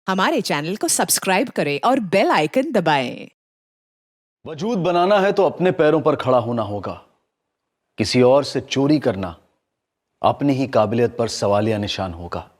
हमारे चैनल को सब्सक्राइब करें और बेल आइकन दबाएं। वजूद बनाना है तो अपने पैरों पर खड़ा होना होगा। किसी और से चोरी करना अपनी ही काबिलियत पर सवालिया निशान होगा।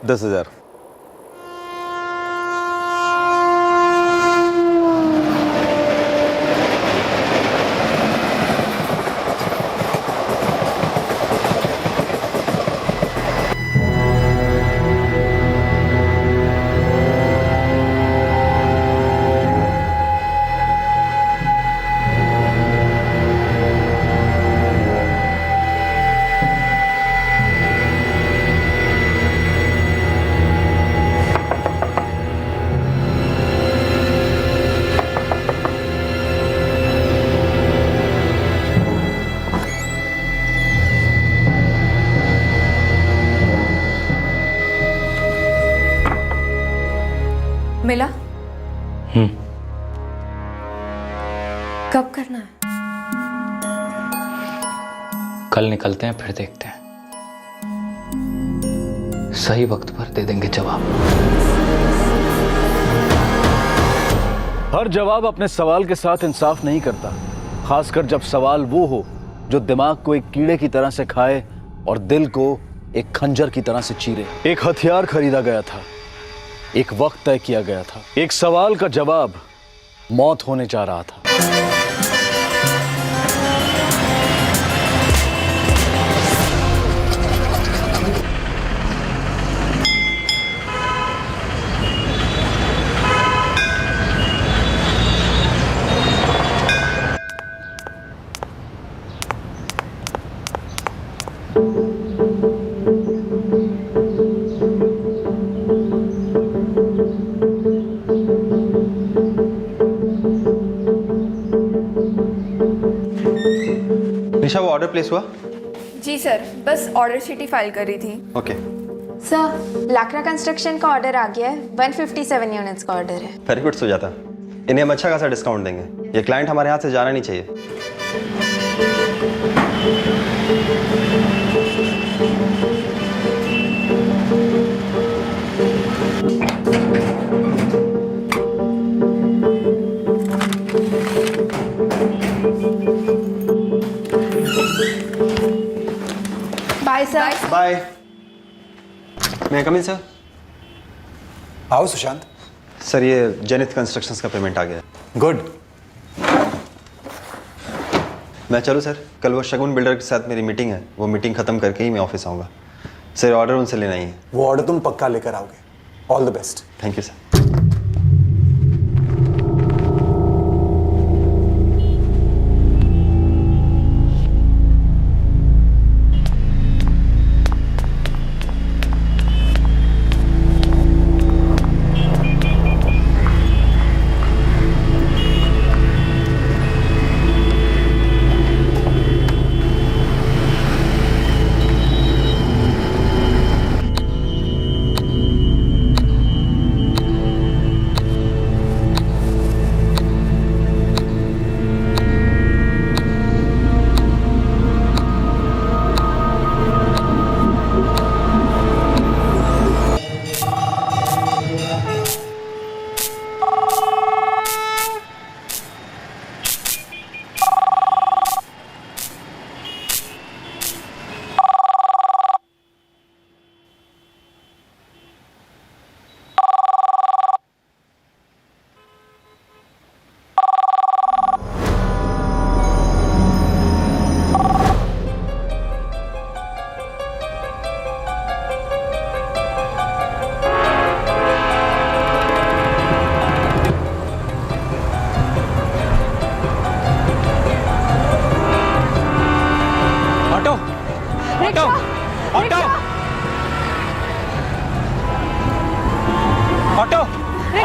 दस हजार। मिला? कब करना है? कल निकलते हैं, फिर देखते हैं। सही वक्त पर दे देंगे जवाब। हर जवाब अपने सवाल के साथ इंसाफ नहीं करता, खासकर जब सवाल वो हो जो दिमाग को एक कीड़े की तरह से खाए और दिल को एक खंजर की तरह से चीरे। एक हथियार खरीदा गया था, एक वक्त तय किया गया था, एक सवाल का जवाब मौत होने जा रहा था। निशा, वो ऑर्डर प्लेस हुआ? जी सर, बस ऑर्डर शीट ही फाइल करी थी। ओके। सर, लाकड़ा कंस्ट्रक्शन का ऑर्डर आ गया है। 157 यूनिट्स का ऑर्डर है। वेरी गुड सुजाता, इन्हें हम अच्छा खासा डिस्काउंट देंगे। ये क्लाइंट हमारे हाथ से जाना नहीं चाहिए। Bye sir. Bye. May I come in sir? आओ सुशांत। सर, ये जेनिथ कंस्ट्रक्शंस का पेमेंट आ गया है। गुड। मैं चलूँ सर? कल वो शगुन बिल्डर के साथ मेरी मीटिंग है, वो मीटिंग खत्म करके ही मैं ऑफिस आऊँगा। सर, ऑर्डर उनसे लेना ही है। वो ऑर्डर तुम पक्का लेकर आओगे। All the best. Thank you sir.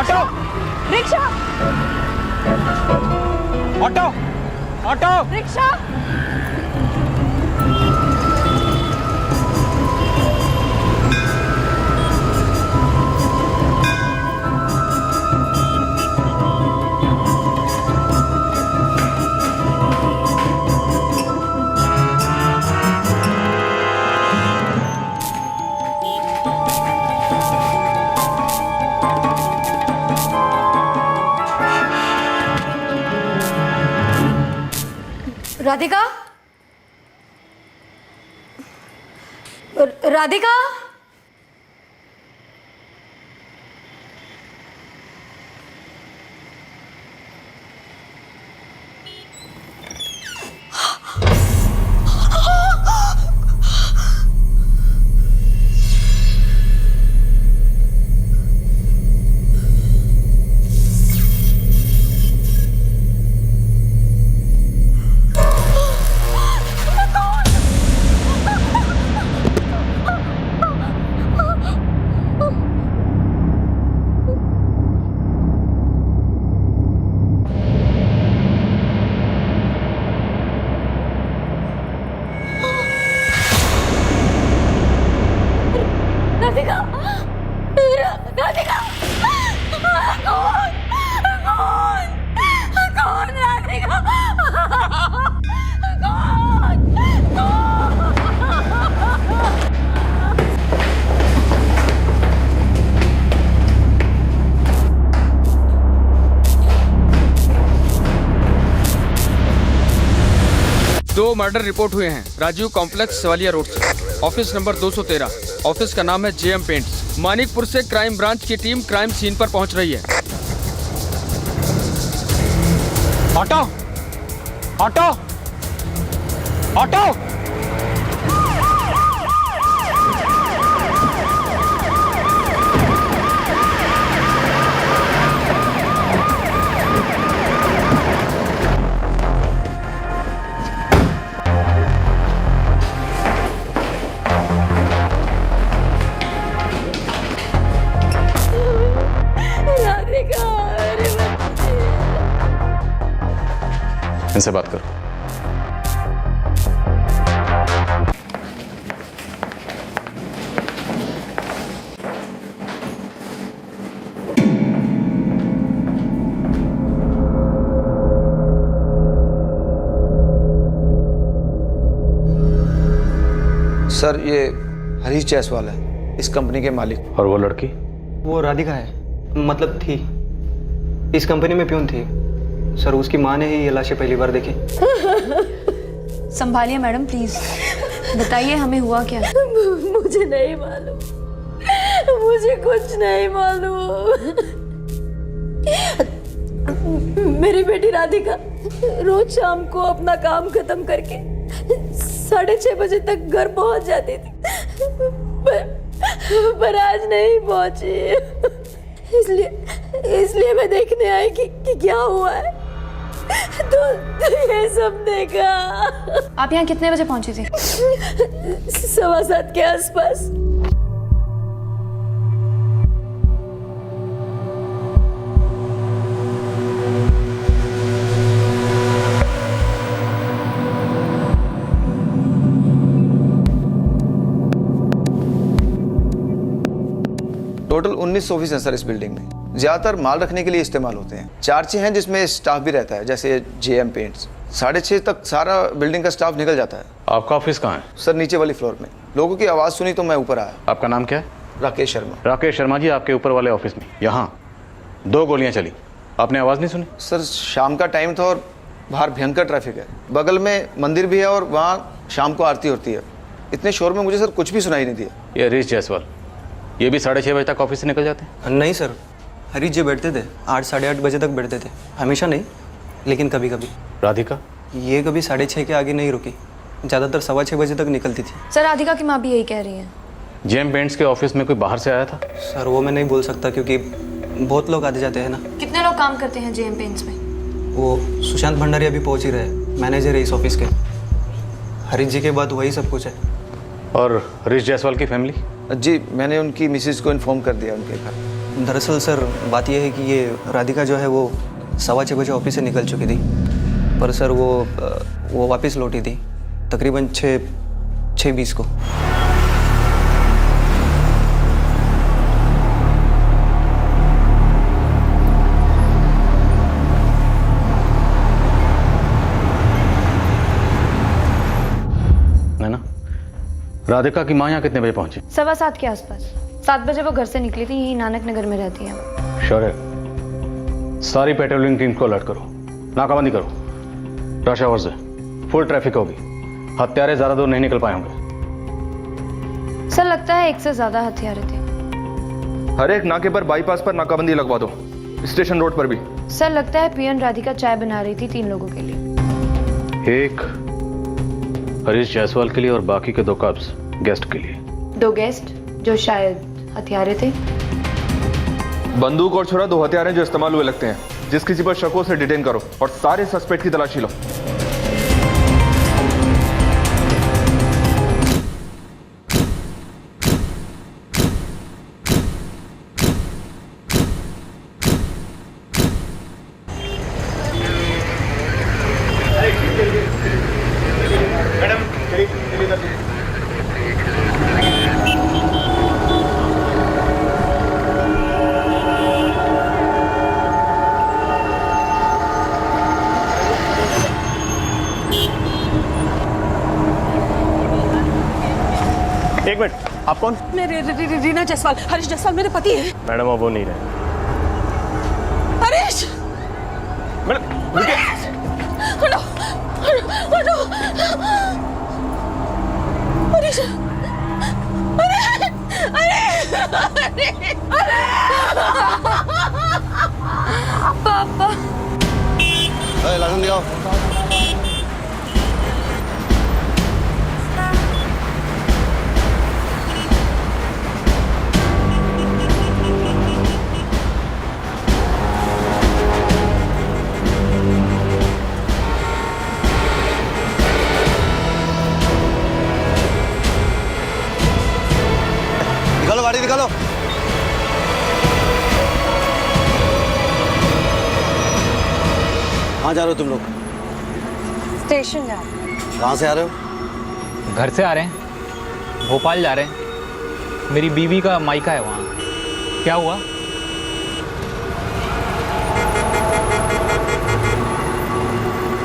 Auto rickshaw auto auto rickshaw Radhika Radhika Radhika Radhika कौन राधिका दो मर्डर रिपोर्ट हुए हैं राजीव कॉम्प्लेक्स सवालिया रोड से। Office number 213। ऑफिस का नाम है जेएम पेंट्स। मानिकपुर से क्राइम ब्रांच की टीम क्राइम सीन पर पहुंच रही है। ऑटो ऑटो ऑटो इनसे बात करो। सर ये हरीश जायसवाल है, इस कंपनी के मालिक। और वो लड़की? वो राधिका है, मतलब थी, इस कंपनी में प्यून थी। सर उसकी माँ ने ही ये लाशें पहली बार देखी। संभालिए मैडम प्लीज, बताइए हमें हुआ क्या। मुझे नहीं मालूम, मुझे कुछ नहीं मालूम। मेरी बेटी राधिका रोज शाम को अपना काम खत्म करके 6:30 बजे तक घर पहुंच जाती थी, पर आज नहीं पहुंची। इसलिए मैं देखने आई कि क्या हुआ है, तो ये सब देखा। आप यहाँ कितने बजे पहुंची थी? 7:15 के आसपास। टोटल 19 ऑफिस हैं सर इस बिल्डिंग में। ज़्यादातर माल रखने के लिए इस्तेमाल होते हैं। 4 हैं जिसमें स्टाफ भी रहता है, जैसे जेएम पेंट्स। 6:30 तक सारा बिल्डिंग का स्टाफ निकल जाता है। आपका ऑफिस कहाँ है? सर नीचे वाली फ्लोर में। लोगों की आवाज़ सुनी तो मैं ऊपर आया। आपका नाम क्या है? राकेश शर्मा। राकेश शर्मा जी, आपके ऊपर वाले ऑफिस में यहाँ 2 गोलियाँ चली, आपने आवाज़ नहीं सुनी? सर शाम का टाइम था और बाहर भयंकर ट्रैफिक है। बगल में मंदिर भी है और वहाँ शाम को आरती होती है। इतने शोर में मुझे सर कुछ भी सुनाई नहीं दिया। ये हरीश जायसवाल, ये भी 6:30 बजे तक ऑफिस से निकल जाते हैं? नहीं सर, हरीश जी बैठते थे 8 साढ़े 8 बजे तक बैठते थे। हमेशा नहीं, लेकिन कभी कभी। राधिका? ये कभी 6:30 के आगे नहीं रुकी, ज़्यादातर 6:15 बजे तक निकलती थी। सर राधिका की माँ भी यही कह रही है। जेएम पेंट्स के ऑफिस में कोई बाहर से आया था? सर वो मैं नहीं बोल सकता, क्योंकि बहुत लोग आते जाते हैं ना। कितने लोग काम करते हैं जेएम पेंट्स में? वो सुशांत भंडारी अभी पहुंच ही रहे, मैनेजर है इस ऑफिस के। हरीश जी के बाद वही सब कुछ है। और हरीश जायसवाल की फैमिली? जी मैंने उनकी मिसेज को इन्फॉर्म कर दिया उनके घर। दरअसल सर बात यह है कि ये राधिका जो है वो 6:15 बजे ऑफिस से निकल चुकी थी, पर सर वो वापस लौटी थी तकरीबन 6:20 को। नैना, राधिका की माँ यहाँ कितने बजे पहुंची? 7:15 के आसपास। 7 बजे वो घर से निकली थी, यही नानक नगर में रहती है। श्योर है? सारी पेट्रोलिंग टीम को अलर्ट करो, नाकाबंदी करो, रश आवर्स है, फुल ट्रैफिक होगी, हत्यारे ज्यादा दूर नहीं निकल पाए होंगे। सर लगता है एक से ज्यादा हथियारे थे। हर एक नाके पर बाईपास पर नाकाबंदी लगवा दो, स्टेशन रोड पर भी। सर लगता है पियन राधिका चाय बना रही थी 3 लोगों के लिए। एक हरीश जायसवाल के लिए और बाकी के 2 कब्स गेस्ट के लिए। 2 गेस्ट जो शायद हथियारे थे। बंदूक और छुरा 2 हथियार हैं जो इस्तेमाल हुए लगते हैं। जिस किसी पर शक हो उसे डिटेन करो और सारे सस्पेक्ट की तलाशी लो। एक मिनट, आप कौन? मैं रीना जायसवाल, हरीश जायसवाल मेरे पति हैं। मैडम अब वो नहीं रहे। हरीश! मैडम रुकिए। हटो, हटो, हरीश! पापा! लाइसेंस दिखाओ। निकालो गाड़ी निकालो। कहाँ जा रहे हो तुम लोग? स्टेशन जा रहे हैं। कहाँ से आ रहे हो? घर से आ रहे हैं, भोपाल जा रहे हैं। मेरी बीवी का मायका है वहाँ। क्या हुआ?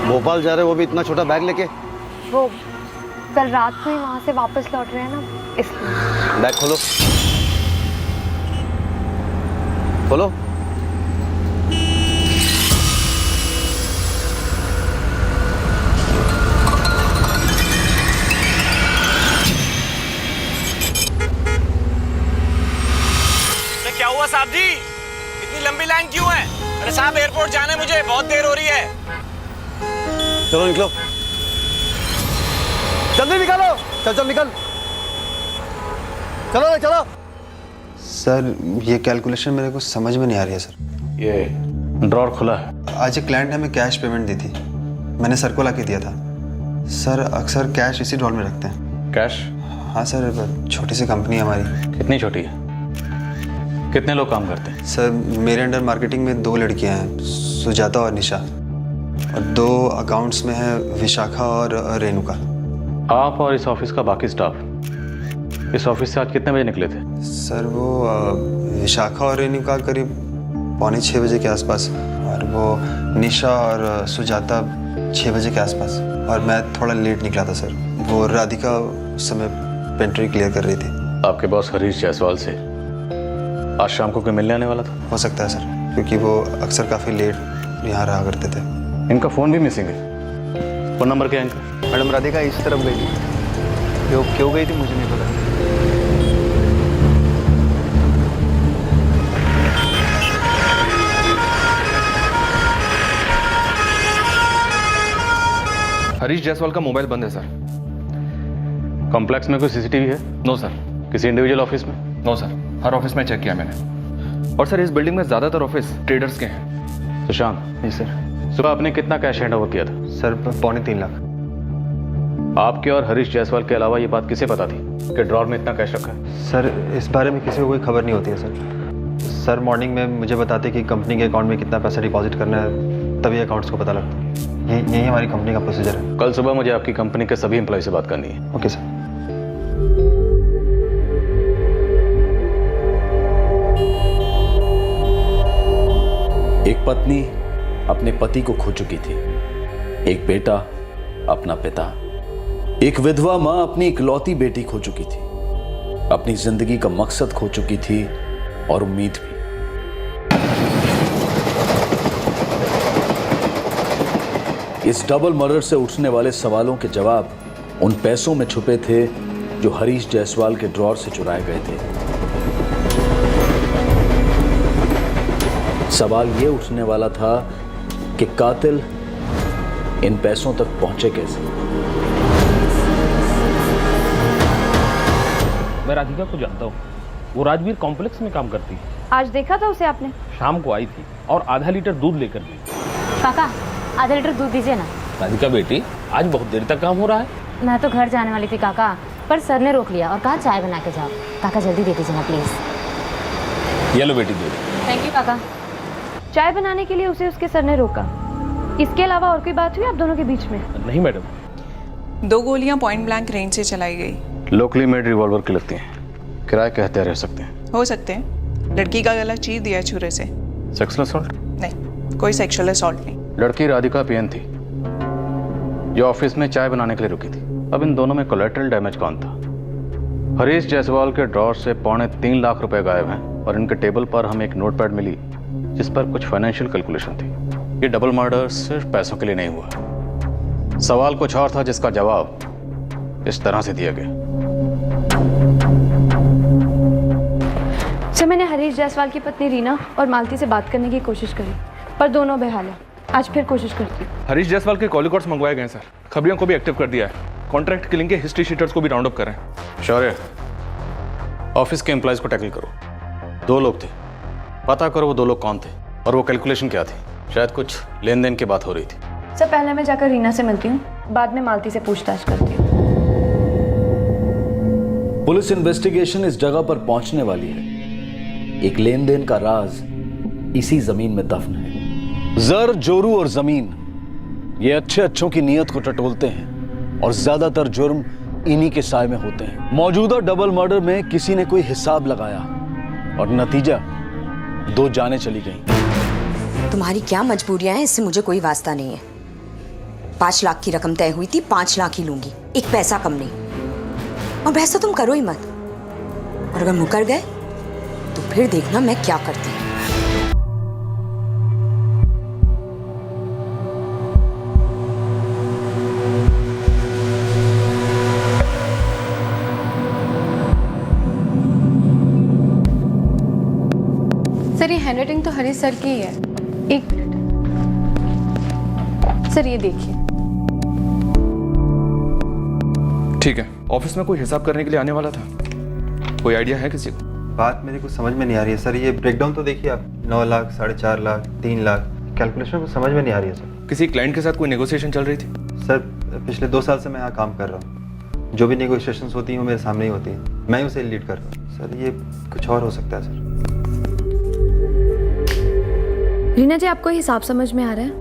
भोपाल जा रहे हो, वो भी इतना छोटा बैग लेके? वो कल रात को ही वहाँ से वापस लौट रहे हैं ना, इसलिए। बैग खोलो, खोलो। क्या हुआ साहब जी? इतनी लंबी लाइन क्यों है? अरे साहब एयरपोर्ट जाना है मुझे, बहुत देर हो रही है। चलो निकलो, जल्दी निकालो। चल चल निकल, चलो चलो। सर ये कैलकुलेशन मेरे को समझ में नहीं आ रही है सर। ये ड्रॉर खुला है। आज एक क्लाइंट ने हमें कैश पेमेंट दी थी, मैंने सर को लाके दिया था। सर अक्सर कैश इसी ड्रॉर में रखते हैं। कैश? हाँ सर, छोटी सी कंपनी है हमारी। कितनी छोटी है? कितने लोग काम करते हैं? सर मेरे अंडर मार्केटिंग में 2 लड़कियां हैं, सुजाता और निशा, और 2 अकाउंट्स में है विशाखा और रेणुका। आप और इस ऑफिस का बाकी स्टाफ इस ऑफिस से आज कितने बजे निकले थे? सर वो विशाखा और रेणुका करीब 5:45 बजे के आसपास, और वो निशा और सुजाता 6 बजे के आसपास, और मैं थोड़ा लेट निकला था सर। वो राधिका उस समय पेंट्री क्लियर कर रही थी। आपके बॉस हरीश जायसवाल से आज शाम को कोई मिलने आने वाला था? हो सकता है सर, क्योंकि वो अक्सर काफ़ी लेट यहाँ रहा करते थे। इनका फ़ोन भी मिसिंग है। फ़ोन नंबर क्या है इनका? मैडम राधिका इस तरफ गई थी, क्यों गई थी मुझे नहीं पता। हरीश जायसवाल का मोबाइल बंद है सर। कॉम्प्लेक्स में कोई सीसीटीवी है? No sir. किसी इंडिविजुअल ऑफिस में? नो सर, हर ऑफिस में चेक किया मैंने। और सर इस बिल्डिंग में ज्यादातर ऑफिस ट्रेडर्स के हैं। सुशांत जी सर। सुबह आपने कितना कैश हैंड ओवर किया था? सर 3.25 लाख। आपके और हरीश जायसवाल के अलावा ये बात किसे पता थी कि ड्रॉर में इतना कैश रखा है? सर इस बारे में किसी को कोई खबर नहीं होती है सर। सर मॉर्निंग में मुझे बताते कि कंपनी के अकाउंट में कितना पैसा डिपॉजिट करना है, तभी अकाउंट्स को पता लगता है। यही हमारी कंपनी का प्रोसीजर है। कल सुबह मुझे आपकी कंपनी के सभी एम्प्लॉय से बात करनी है। Okay sir. एक पत्नी अपने पति को खो चुकी थी, एक बेटा अपना पिता, एक विधवा मां अपनी इकलौती बेटी खो चुकी थी, अपनी जिंदगी का मकसद खो चुकी थी और उम्मीद भी। इस डबल मर्डर से उठने वाले सवालों के जवाब उन पैसों में छुपे थे जो हरीश जायसवाल के ड्रॉर से चुराए गए थे। सवाल यह उठने वाला था कि कातिल इन पैसों तक पहुंचे कैसे। मैं राधिका को जानता हूँ, वो राजवीर कॉम्प्लेक्स में काम करती है। आज देखा था उसे आपने? शाम को आई थी और आधा लीटर दूध लेकर गई। काका आधा लीटर दूध दीजिए ना। राधिका बेटी, आज बहुत देर तक काम हो रहा है। मैं तो घर जाने वाली थी काका, पर सर ने रोक लिया और कहा चाय बना के जाओ। काका जल्दी दे दीजिए ना प्लीज। ये लो बेटी दूध। थैंक यू काका। चाय बनाने के लिए उसे उसके सर ने रोका। इसके अलावा और कोई बात हुई आप दोनों के बीच में? नहीं मैडम। 2 गोलियां पॉइंट ब्लैंक रेंज से चलाई गई। लोकली मेड रिवॉल्वर की लगती हैं, किराए के हत्या रह सकते हैं। हो सकते हैं। लड़की का गला चीर दिया छुरे से। Sexual assault? नहीं, कोई सेक्सुअल असॉल्ट नहीं। लड़की राधिका पीएन थी जो ऑफिस में चाय बनाने के लिए रुकी थी। अब इन दोनों में कोलैटरल डैमेज कौन था? हरीश जायसवाल के ड्रॉर से 3.25 लाख रुपए गायब हैं और इनके टेबल पर हमें एक नोटपैड मिली जिस पर कुछ फाइनेंशियल कैलकुलेशन थी। ये डबल मर्डर सिर्फ पैसों के लिए नहीं हुआ। सवाल कुछ और था जिसका जवाब इस तरह से दिया गया। सर मैंने हरीश जायसवाल की पत्नी रीना और मालती से बात करने की कोशिश करी, पर दोनों बेहाल हैं। आज फिर कोशिश करती हूँ। हरीश जायसवाल के कॉल रिकॉर्ड्स मंगवाए गए सर। खबरियों को भी एक्टिव कर दिया है। कॉन्ट्रैक्ट किलिंग के हिस्ट्री शीटर्स को भी राउंड अप कर रहे हैं। शौर्य, ऑफिस के एम्प्लॉयज को टैकल करो। 2 लोग थे, पता करो वो 2 लोग कौन थे और वो कैलकुलेशन क्या थी। शायद कुछ लेन देन की बात हो रही थी। सर पहले मैं जाकर रीना से मिलती हूँ, बाद में मालती से पूछताछ करती हूँ। पुलिस इन्वेस्टिगेशन इस जगह पर पहुंचने वाली है। एक लेन देन का राज इसी जमीन में दफन है। जर, जोरू और जमीन ये अच्छों की नीयत को टटोलते हैं और ज्यादातर जुर्म इन्हीं के साए में होते हैं। मौजूदा डबल मर्डर में किसी ने कोई हिसाब लगाया और नतीजा 2 जानें चली गईं। तुम्हारी क्या मजबूरियां हैं, इससे मुझे कोई वास्ता नहीं है। 5 लाख की रकम तय हुई थी, 5 लाख ही लूंगी, एक पैसा कम नहीं। और वैसा तुम करो ही मत, और अगर मुकर गए तो फिर देखना मैं क्या करती हूँ। सर ये हैंडराइटिंग तो हरीश सर की ही है। एक मिनट सर, ये देखिए। ठीक है, ऑफिस में कोई हिसाब करने के लिए आने वाला था। कोई आइडिया है किसी को? बात मेरे को समझ में नहीं आ रही है सर। ये ब्रेकडाउन तो देखिए आप, 9 लाख, 4.5 लाख, 3 लाख, कैलकुलेशन को समझ में नहीं आ रही है सर। किसी क्लाइंट के साथ कोई नेगोशिएशन चल रही थी? सर पिछले 2 साल से मैं यहाँ काम कर रहा हूँ। जो भी नेगोशिएशंस होती हैं वो मेरे सामने ही होती हैं, मैं उसे लीड कर रहा हूँ। सर ये कुछ और हो सकता है सर। रीना जी, आपको हिसाब समझ में आ रहा है?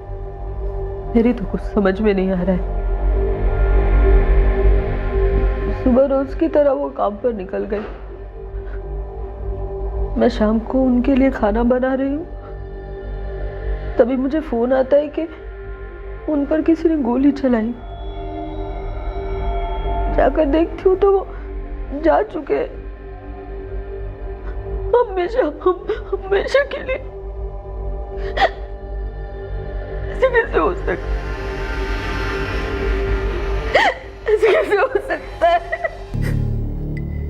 मेरी तो कुछ समझ में नहीं आ रहा है। सुबह रोज की तरह वो काम पर निकल गई। मैं शाम को उनके लिए खाना बना रही हूँ, तभी मुझे फोन आता है कि उन पर किसी ने गोली चलाई। जाकर देखती हूँ तो वो जा चुके हैं, हमेशा के लिए। ऐसे कैसे हो सकता है? ऐसे कैसे हो सकता है?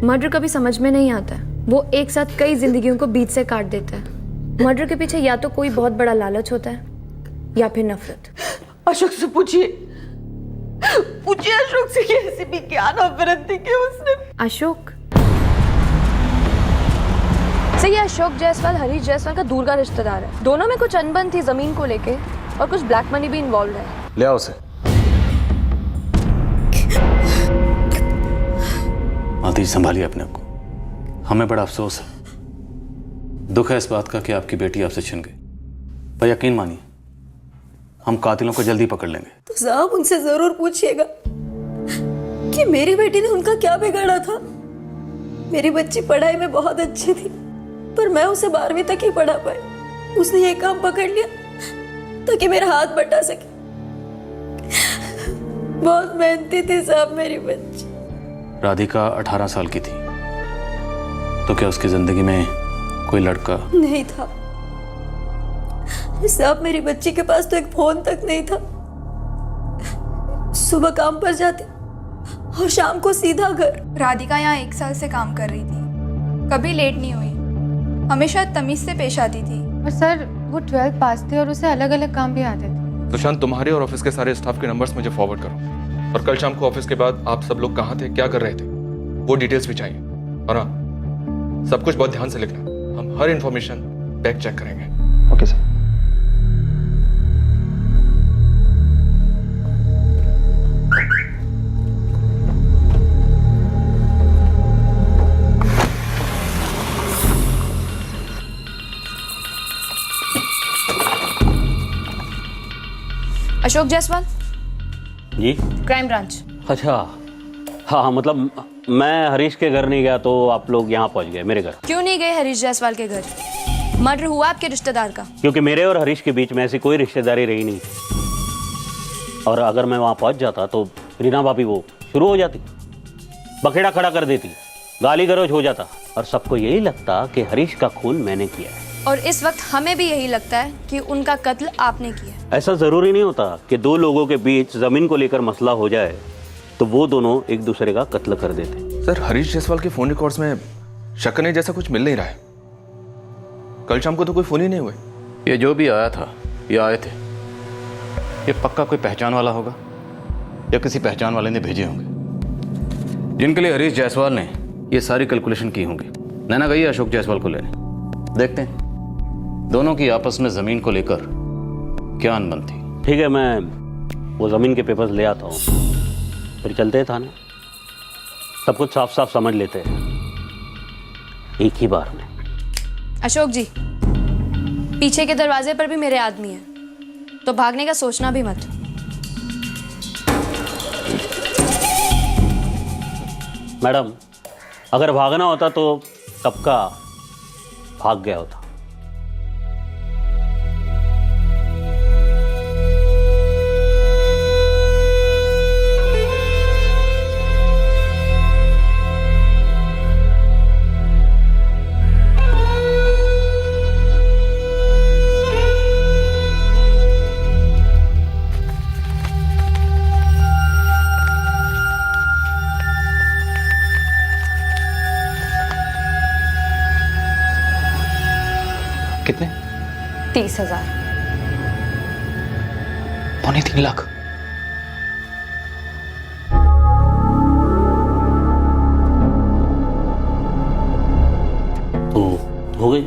मर्डर कभी समझ में नहीं आता है। वो एक साथ कई जिंदगियों को बीच से काट देता है। मर्डर के पीछे या तो कोई बहुत बड़ा लालच होता है या फिर नफरत। अशोक से पूछिए अशोक से कि ऐसी भी क्या नफरत थी कि उसने। अशोक? सर ये अशोक जायसवाल हरीश जायसवाल का दूर का रिश्तेदार है। दोनों में कुछ अनबन थी जमीन को लेके और कुछ ब्लैक मनी भी इन्वॉल्व है। ले आओ उसे। मालती, संभालिए अपने आप को। हमें बड़ा अफसोस है, दुख है इस बात का कि आपकी बेटी आपसे छिन गई, पर यकीन मानिए हम कातिलों को जल्दी पकड़ लेंगे। तो साहब उनसे जरूर पूछिएगा कि मेरी बेटी ने उनका क्या बिगाड़ा था। मेरी बच्ची पढ़ाई में बहुत अच्छी थी, पर मैं उसे 12वीं तक ही पढ़ा पाई। उसने ये काम पकड़ लिया ताकि मेरा हाथ बटा सके। बहुत मेहनती थी साहब मेरी बच्ची। राधिका 18 साल की थी, तो क्या उसकी जिंदगी में कोई लड़का नहीं था साहब। मेरी बच्ची के पास तो एक फोन तक नहीं था। सुबह काम पर जाती और शाम को सीधा घर। राधिका यहाँ 1 साल से काम कर रही थी, कभी लेट नहीं हुई, हमेशा तमीज से पेश आती थी। और सर वो 12th पास थे और उसे अलग अलग काम भी आते थे। सुशांत, तुम्हारे और ऑफिस के सारे स्टाफ के नंबर्स मुझे फॉरवर्ड करो, और कल शाम को ऑफिस के बाद आप सब लोग कहाँ थे, क्या कर रहे थे, वो डिटेल्स भी चाहिए। और हाँ, सब कुछ बहुत ध्यान से लिखना। हम हर इंफॉर्मेशन बैक चेक करेंगे। Okay sir. Ashok Jaiswal ji, crime branch. अच्छा हाँ, मतलब मैं हरीश के घर नहीं गया तो आप लोग यहाँ पहुँच गए मेरे घर। क्यों नहीं गए हरीश जायसवाल के घर? मर्डर हुआ आपके रिश्तेदार का। क्योंकि मेरे और हरीश के बीच में ऐसी कोई रिश्तेदारी रही नहीं, और अगर मैं वहाँ पहुँच जाता तो रीना भाभी वो शुरू हो जाती, बखेड़ा खड़ा कर देती, गाली गलौज हो जाता, और सबको यही लगता कि हरीश का खून मैंने किया है। और इस वक्त हमें भी यही लगता है कि उनका कत्ल आपने किया। ऐसा जरूरी नहीं होता कि दो लोगों के बीच जमीन को लेकर मसला हो जाए तो वो दोनों एक दूसरे का कत्ल कर देते। सर, हरीश जायसवाल के फोन रिकॉर्ड्स में शक करने जैसा कुछ मिल नहीं रहा है। कल शाम को तो कोई फोन ही नहीं हुए। ये जो भी आया था, ये आए थे, ये पक्का कोई पहचान वाला होगा या किसी पहचान वाले ने भेजे होंगे, जिनके लिए हरीश जायसवाल ने ये सारी कैलकुलेशन की होंगी। नैना गई अशोक जायसवाल को लेने, देखते हैं दोनों की आपस में जमीन को लेकर क्या अनबन थी। ठीक है, मैं वो जमीन के पेपर्स ले आता हूँ, फिर चलते हैं थाने, सब कुछ साफ साफ समझ लेते हैं एक ही बार में। अशोक जी, पीछे के दरवाजे पर भी मेरे आदमी हैं, तो भागने का सोचना भी मत। मैडम, अगर भागना होता तो कब का भाग गया होता। कितने? 30,000। 3.25 लाख। तो हो गई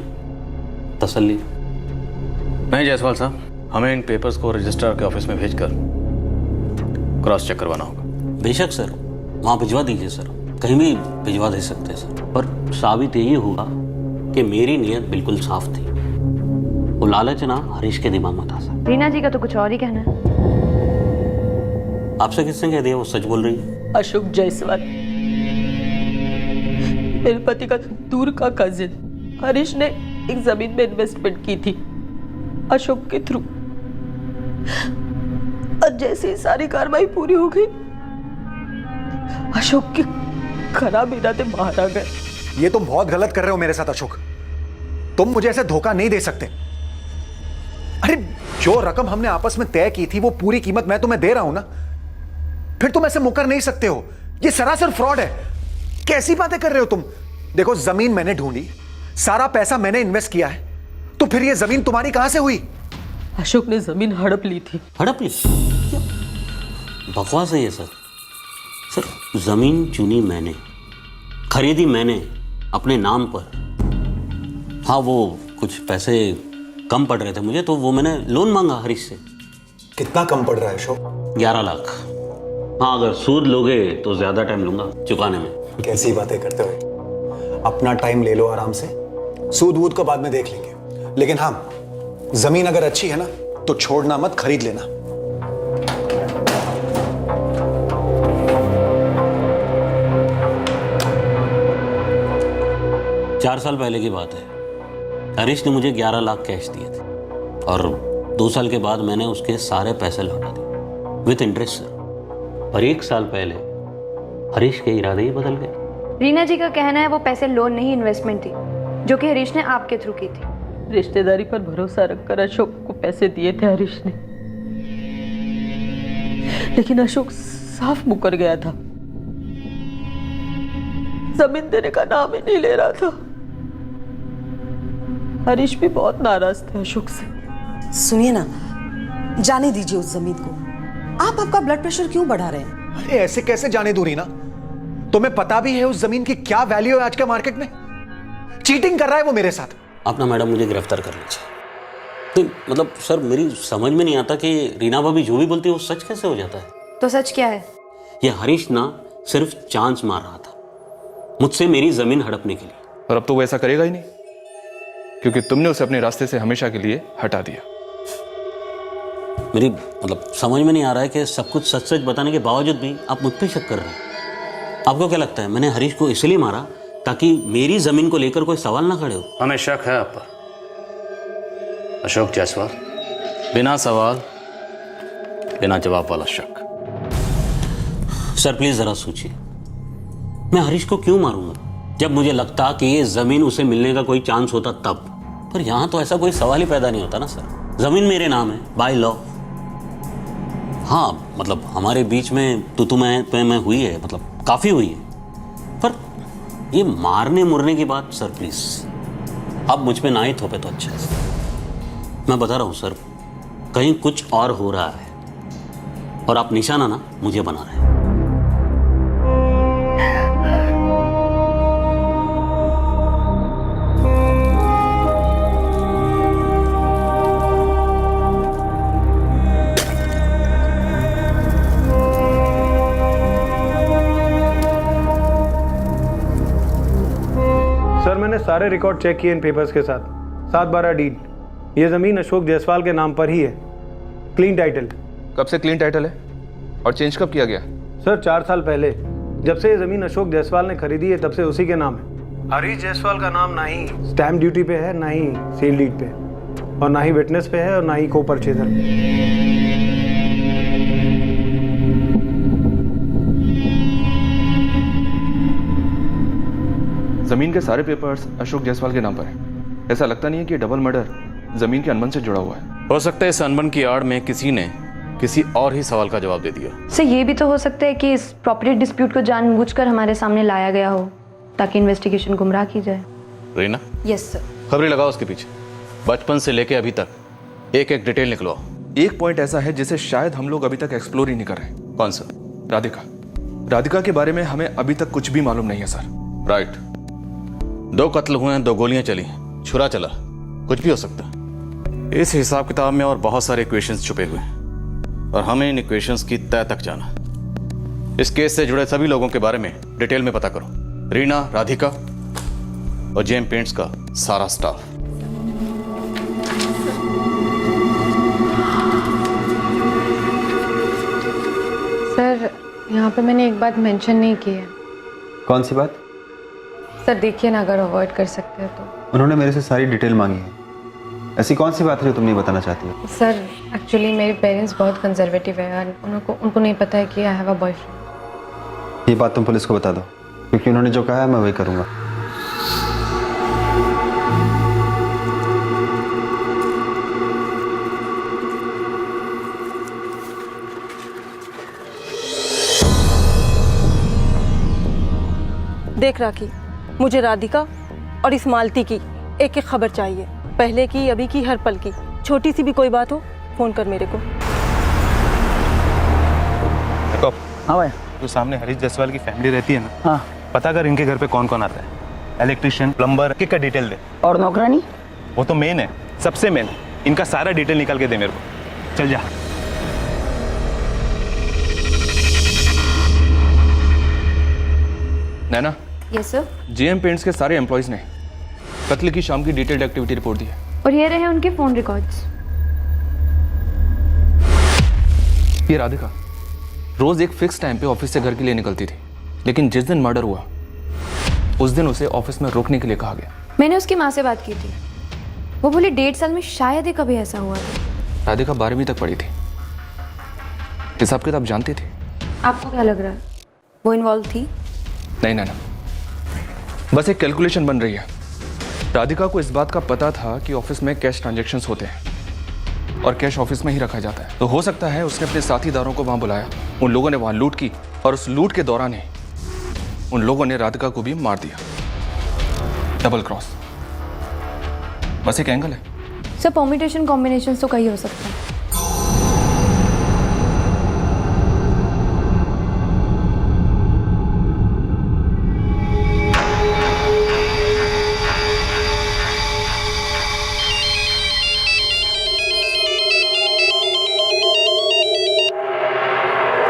तसल्ली। नहीं जायसवाल साहब, हमें इन पेपर्स को रजिस्ट्रार के ऑफिस में भेजकर क्रॉस चेक करवाना होगा। बेशक सर, वहाँ भिजवा दीजिए सर, कहीं भी भिजवा दे सकते हैं सर, पर साबित यही हुआ कि मेरी नीयत बिल्कुल साफ थी। वो लालच ना हरीश के दिमाग में था सर। रीना जी का तो कुछ और ही कहना है। आपसे किसने कह दिया वो सच बोल रही है? अशोक जायसवाल, मेरे पति का दूर का कजिन हरीश ने एक जमीन में इन्वेस्टमेंट की थी अशोक के थ्रू, और जैसे ही सारी कार्रवाई पूरी हो गई, अशोक की खराब इरादे मारा गए। ये तुम बहुत गलत कर रहे हो मेरे साथ अशोक, तुम मुझे ऐसे धोखा नहीं दे सकते। अरे जो रकम हमने आपस में तय की थी वो पूरी कीमत मैं तुम्हें दे रहा हूं ना, फिर तुम ऐसे मुकर नहीं सकते हो। ये सरासर फ्रॉड है। कैसी बातें कर रहे हो तुम? देखो, जमीन मैंने ढूंढी, सारा पैसा मैंने इन्वेस्ट किया है, तो फिर ये जमीन तुम्हारी कहां से हुई? अशोक ने जमीन हड़प ली थी। हड़प ली? बकवास है ये सर। सर, जमीन चुनी मैंने, खरीदी मैंने अपने नाम पर। हाँ, वो कुछ पैसे कम पड़ रहे थे मुझे, तो वो मैंने लोन मांगा हरीश से। कितना कम पड़ रहा है अशोक? 11 लाख। हाँ, अगर सूद लोगे तो ज्यादा टाइम लूंगा चुकाने में। कैसी बातें करते हो? अपना टाइम ले लो आराम से, सूद वूद को बाद में देख लेंगे, लेकिन हाँ, जमीन अगर अच्छी है ना तो छोड़ना मत, खरीद लेना। चार साल पहले की बात है। हरीश ने मुझे 11 लाख कैश दिए थे और 2 साल के बाद मैंने उसके सारे पैसे लौटा दिए विथ इंटरेस्ट सर। और 1 साल पहले हरीश के इरादे ही बदल गए। रीना जी का कहना है वो पैसे लोन नहीं इन्वेस्टमेंट थी, जो कि हरीश ने आपके थ्रू की थी। रिश्तेदारी पर भरोसा रखकर अशोक को पैसे दिए थे हरीश ने, लेकिन अशोक साफ मुकर गया था। जमीन देने का नाम ही नहीं ले रहा था। हरीश भी बहुत नाराज थे अशोक से। सुनिए ना, जाने दीजिए उस जमीन को। आप आपका ब्लड प्रेशर क्यों बढ़ा रहे हैं? अरे ऐसे कैसे जाने दूरी ना? तुम्हें पता भी है उस जमीन की क्या वैल्यू है आज के मार्केट में? चीटिंग कर रहा है वो मेरे साथ। अपना मैडम मुझे गिरफ्तार कर लीजिए। तो मतलब सर मेरी समझ में नहीं आता कि रीना भाभी जो भी बोलती है वो सच कैसे हो जाता है। तो सच क्या है? ये हरीश ना सिर्फ चांस मार रहा था मुझसे मेरी जमीन हड़पने के लिए। और अब तो वो ऐसा करेगा ही नहीं, क्योंकि तुमने उसे अपने रास्ते से हमेशा के लिए हटा दिया। मेरी मतलब समझ में नहीं आ रहा है कि सब कुछ सच सच बताने के बावजूद भी आप मुझ पे शक कर रहे हैं। आपको क्या लगता है मैंने हरीश को इसलिए मारा ताकि मेरी जमीन को लेकर कोई सवाल ना खड़े हो? हमें शक है आप पर अशोक जायसवाल, बिना सवाल बिना जवाब वाला शक। सर प्लीज जरा सोचिए, मैं हरीश को क्यों मारूंगा जब मुझे लगता कि ये जमीन उसे मिलने का कोई चांस होता तब। पर यहां तो ऐसा कोई सवाल ही पैदा नहीं होता ना सर। जमीन मेरे नाम है बाय लॉ। हाँ मतलब हमारे बीच में तू मैं हुई है, मतलब काफी हुई है, पर ये मारने मुरने की बात सर प्लीज अब मुझ पे ना ही थोपे तो अच्छा है। मैं बता रहा हूं सर, कहीं कुछ और हो रहा है और आप निशाना ना मुझे बना रहे हैं। सर मैंने सारे रिकॉर्ड चेक किए इन पेपर्स के साथ। 7/12 डीड। ये जमीन अशोक जायसवाल के नाम पर ही है, क्लीन टाइटल। कब से क्लीन टाइटल है और चेंज कब किया गया? सर 4 साल पहले। जब से ये जमीन अशोक जायसवाल ने खरीदी है तब से उसी के नाम है। हरीश जायसवाल का नाम ना ही स्टैम्प ड्यूटी पे है, ना ही सेल डीड पे, और ना ही विटनेस पे है, और ना ही को परचेजर। जमीन के सारे पेपर्स अशोक जायसवाल के नाम पर है। ऐसा लगता नहीं है कि डबल मर्डर जमीन के अनबन से जुड़ा हुआ है। हो सकता है इस अनबन की आड़ में किसी ने किसी और ही सवाल का जवाब दे दिया। सर ये भी तो हो सकता है कि इस प्रॉपर्टी डिस्प्यूट को जानबूझकर हमारे सामने लाया गया हो ताकि इन्वेस्टिगेशन गुमराह की जाए। रीना? Yes sir. खबरें लगाओ उसके पीछे, बचपन से लेके अभी तक एक एक डिटेल निकलवाओ। एक पॉइंट ऐसा है जिसे शायद हम लोग अभी तक एक्सप्लोर ही नहीं कर रहे। कौन सा? राधिका के बारे में हमें अभी तक कुछ भी मालूम नहीं है सर। राइट। 2 कत्ल हुए हैं, 2 गोलियां चली, छुरा चला, कुछ भी हो सकता है। इस हिसाब किताब में और बहुत सारे इक्वेशंस छुपे हुए हैं और हमें इन इक्वेशंस की तह तक जाना। इस केस से जुड़े सभी लोगों के बारे में डिटेल में पता करो। रीना, राधिका और जेएम पेंट्स का सारा स्टाफ। सर यहाँ पे मैंने एक बात मेंशन नहीं की है। कौन सी बात? सर देखिए ना, अगर अवॉइड कर सकते हैं तो। उन्होंने मेरे से सारी डिटेल मांगी है। ऐसी कौन सी बात है जो तुम नहीं बताना चाहती हो? सर एक्चुअली मेरे पेरेंट्स बहुत कंजर्वेटिव है और उनको नहीं पता है कि आई हैव अ बॉयफ्रेंड। ये बात तुम पुलिस को बता दो, क्योंकि उन्होंने जो कहा है मैं वही करूँगा। देख राखी, मुझे राधिका और इस मालती की एक एक खबर चाहिए, पहले की, अभी की, हर पल की। छोटी सी भी कोई बात हो फोन कर मेरे को। हाँ भाई, जो सामने हरीश जायसवाल की फैमिली रहती है ना, हाँ, पता कर इनके घर पे कौन कौन आता है। इलेक्ट्रिशियन, प्लम्बर का डिटेल दे। और नौकरानी? वो तो मेन है, सबसे मेन। इनका सारा डिटेल निकाल के दे मेरे को। चल जा। Naina? Yes sir. JM Paints के सारे एम्प्लॉयज ने कत्ल की शाम की डिटेल्ड एक्टिविटी रिपोर्ट दी है। और ये रहे उनके फ़ोन रिकॉर्ड्स। ये राधिका रोज एक फिक्स टाइम पे ऑफिस से घर के लिए निकलती थी, लेकिन जिस दिन मर्डर हुआ उस दिन उसे ऑफिस में रुकने के लिए कहा गया। मैंने उसकी माँ से बात की थी, वो बोली 1.5 साल में शायद ही कभी ऐसा हुआ था। राधिका 12वीं तक पढ़ी थी, हिसाब किताब जानती थी। आपको क्या लग रहा है, वो इन्वॉल्व थी? नहीं ना, बस एक कैलकुलेशन बन रही है। राधिका को इस बात का पता था कि ऑफिस में कैश ट्रांजैक्शंस होते हैं और कैश ऑफिस में ही रखा जाता है, तो हो सकता है उसने अपने साथीदारों को वहां बुलाया, उन लोगों ने वहां लूट की और उस लूट के दौरान ही उन लोगों ने राधिका को भी मार दिया। डबल क्रॉस, बस एक एंगल है। सर परम्यूटेशन कॉम्बिनेशन तो कई हो सकता है।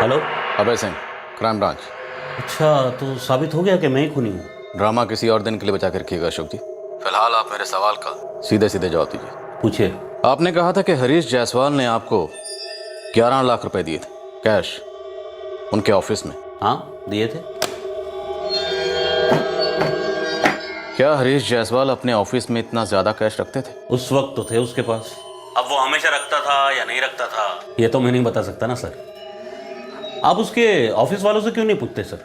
Hello, Abhay Singh, crime branch. अच्छा, तो साबित हो गया कि मैं ही खूनी हूँ? ड्रामा किसी और दिन के लिए बचा कर रखिएगा अशोक जी। फिलहाल आप मेरे सवाल का सीधे सीधे जवाब दीजिए। पूछिए। आपने कहा था कि हरीश जायसवाल ने आपको 11 लाख रुपए दिए थे कैश उनके ऑफिस में। हाँ, दिए थे। क्या हरीश जायसवाल अपने ऑफिस में इतना ज्यादा कैश रखते थे? उस वक्त तो थे उसके पास, अब वो हमेशा रखता था या नहीं रखता था ये तो मैं नहीं बता सकता ना सर। आप उसके ऑफिस वालों से क्यों नहीं पूछते सर?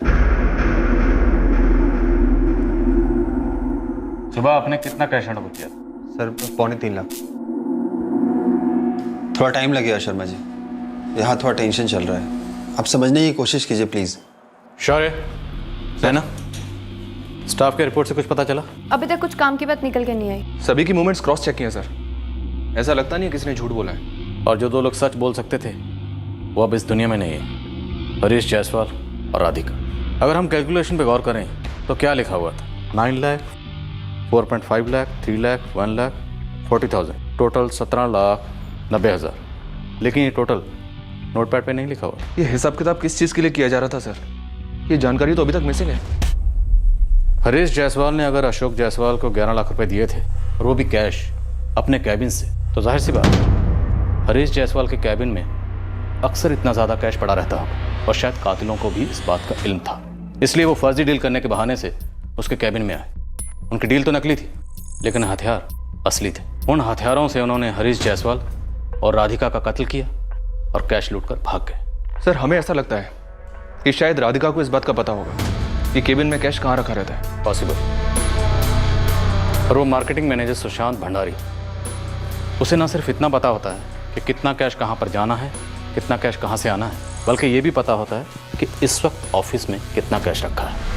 सुबह आपने कितना कैश हैंड ओवर किया? सर 2.25 लाख। थोड़ा टाइम लगेगा शर्मा जी, यहाँ थोड़ा टेंशन चल रहा है, आप समझने की कोशिश कीजिए प्लीज। शौर्य, सेना, स्टाफ के रिपोर्ट से कुछ पता चला? अभी तक कुछ काम की बात निकल के नहीं आई। सभी की मूवमेंट्स क्रॉस चेक किए सर, ऐसा लगता नहीं है किसी ने झूठ बोला है। और जो 2 लोग सच बोल सकते थे वो अब इस दुनिया में नहीं है, हरीश जायसवाल और राधिका। अगर हम कैलकुलेशन पे गौर करें तो क्या लिखा हुआ था? 9 लाख, 4.5 लाख, 3 लाख, 1 लाख 40,000, टोटल 17,90,000। लेकिन ये टोटल नोटपैड पे नहीं लिखा हुआ। ये हिसाब किताब किस चीज़ के लिए किया जा रहा था सर? ये जानकारी तो अभी तक मिसिंग है। हरीश जायसवाल ने अगर अशोक जायसवाल को 11 लाख रुपए दिए थे और वो भी कैश अपने कैबिन से, तो जाहिर सी बात हरीश जायसवाल के कैबिन में अक्सर इतना ज़्यादा कैश पड़ा रहता होगा और शायद कातिलों को भी इस बात का इल्म था, इसलिए वो फर्जी डील करने के बहाने से उसके कैबिन में आए। उनकी डील तो नकली थी लेकिन हथियार असली थे। उन हथियारों से उन्होंने हरीश जायसवाल और राधिका का कत्ल किया और कैश लूटकर भाग गए। सर हमें ऐसा लगता है कि शायद राधिका को इस बात का पता होगा कि केबिन में कैश कहाँ रखा रहता है। पॉसिबल। और वो मार्केटिंग मैनेजर सुशांत भंडारी, उसे ना सिर्फ इतना पता होता है कि कितना कैश कहाँ पर जाना है, कितना कैश कहाँ से आना है, बल्कि ये भी पता होता है कि इस वक्त ऑफिस में कितना कैश रखा है।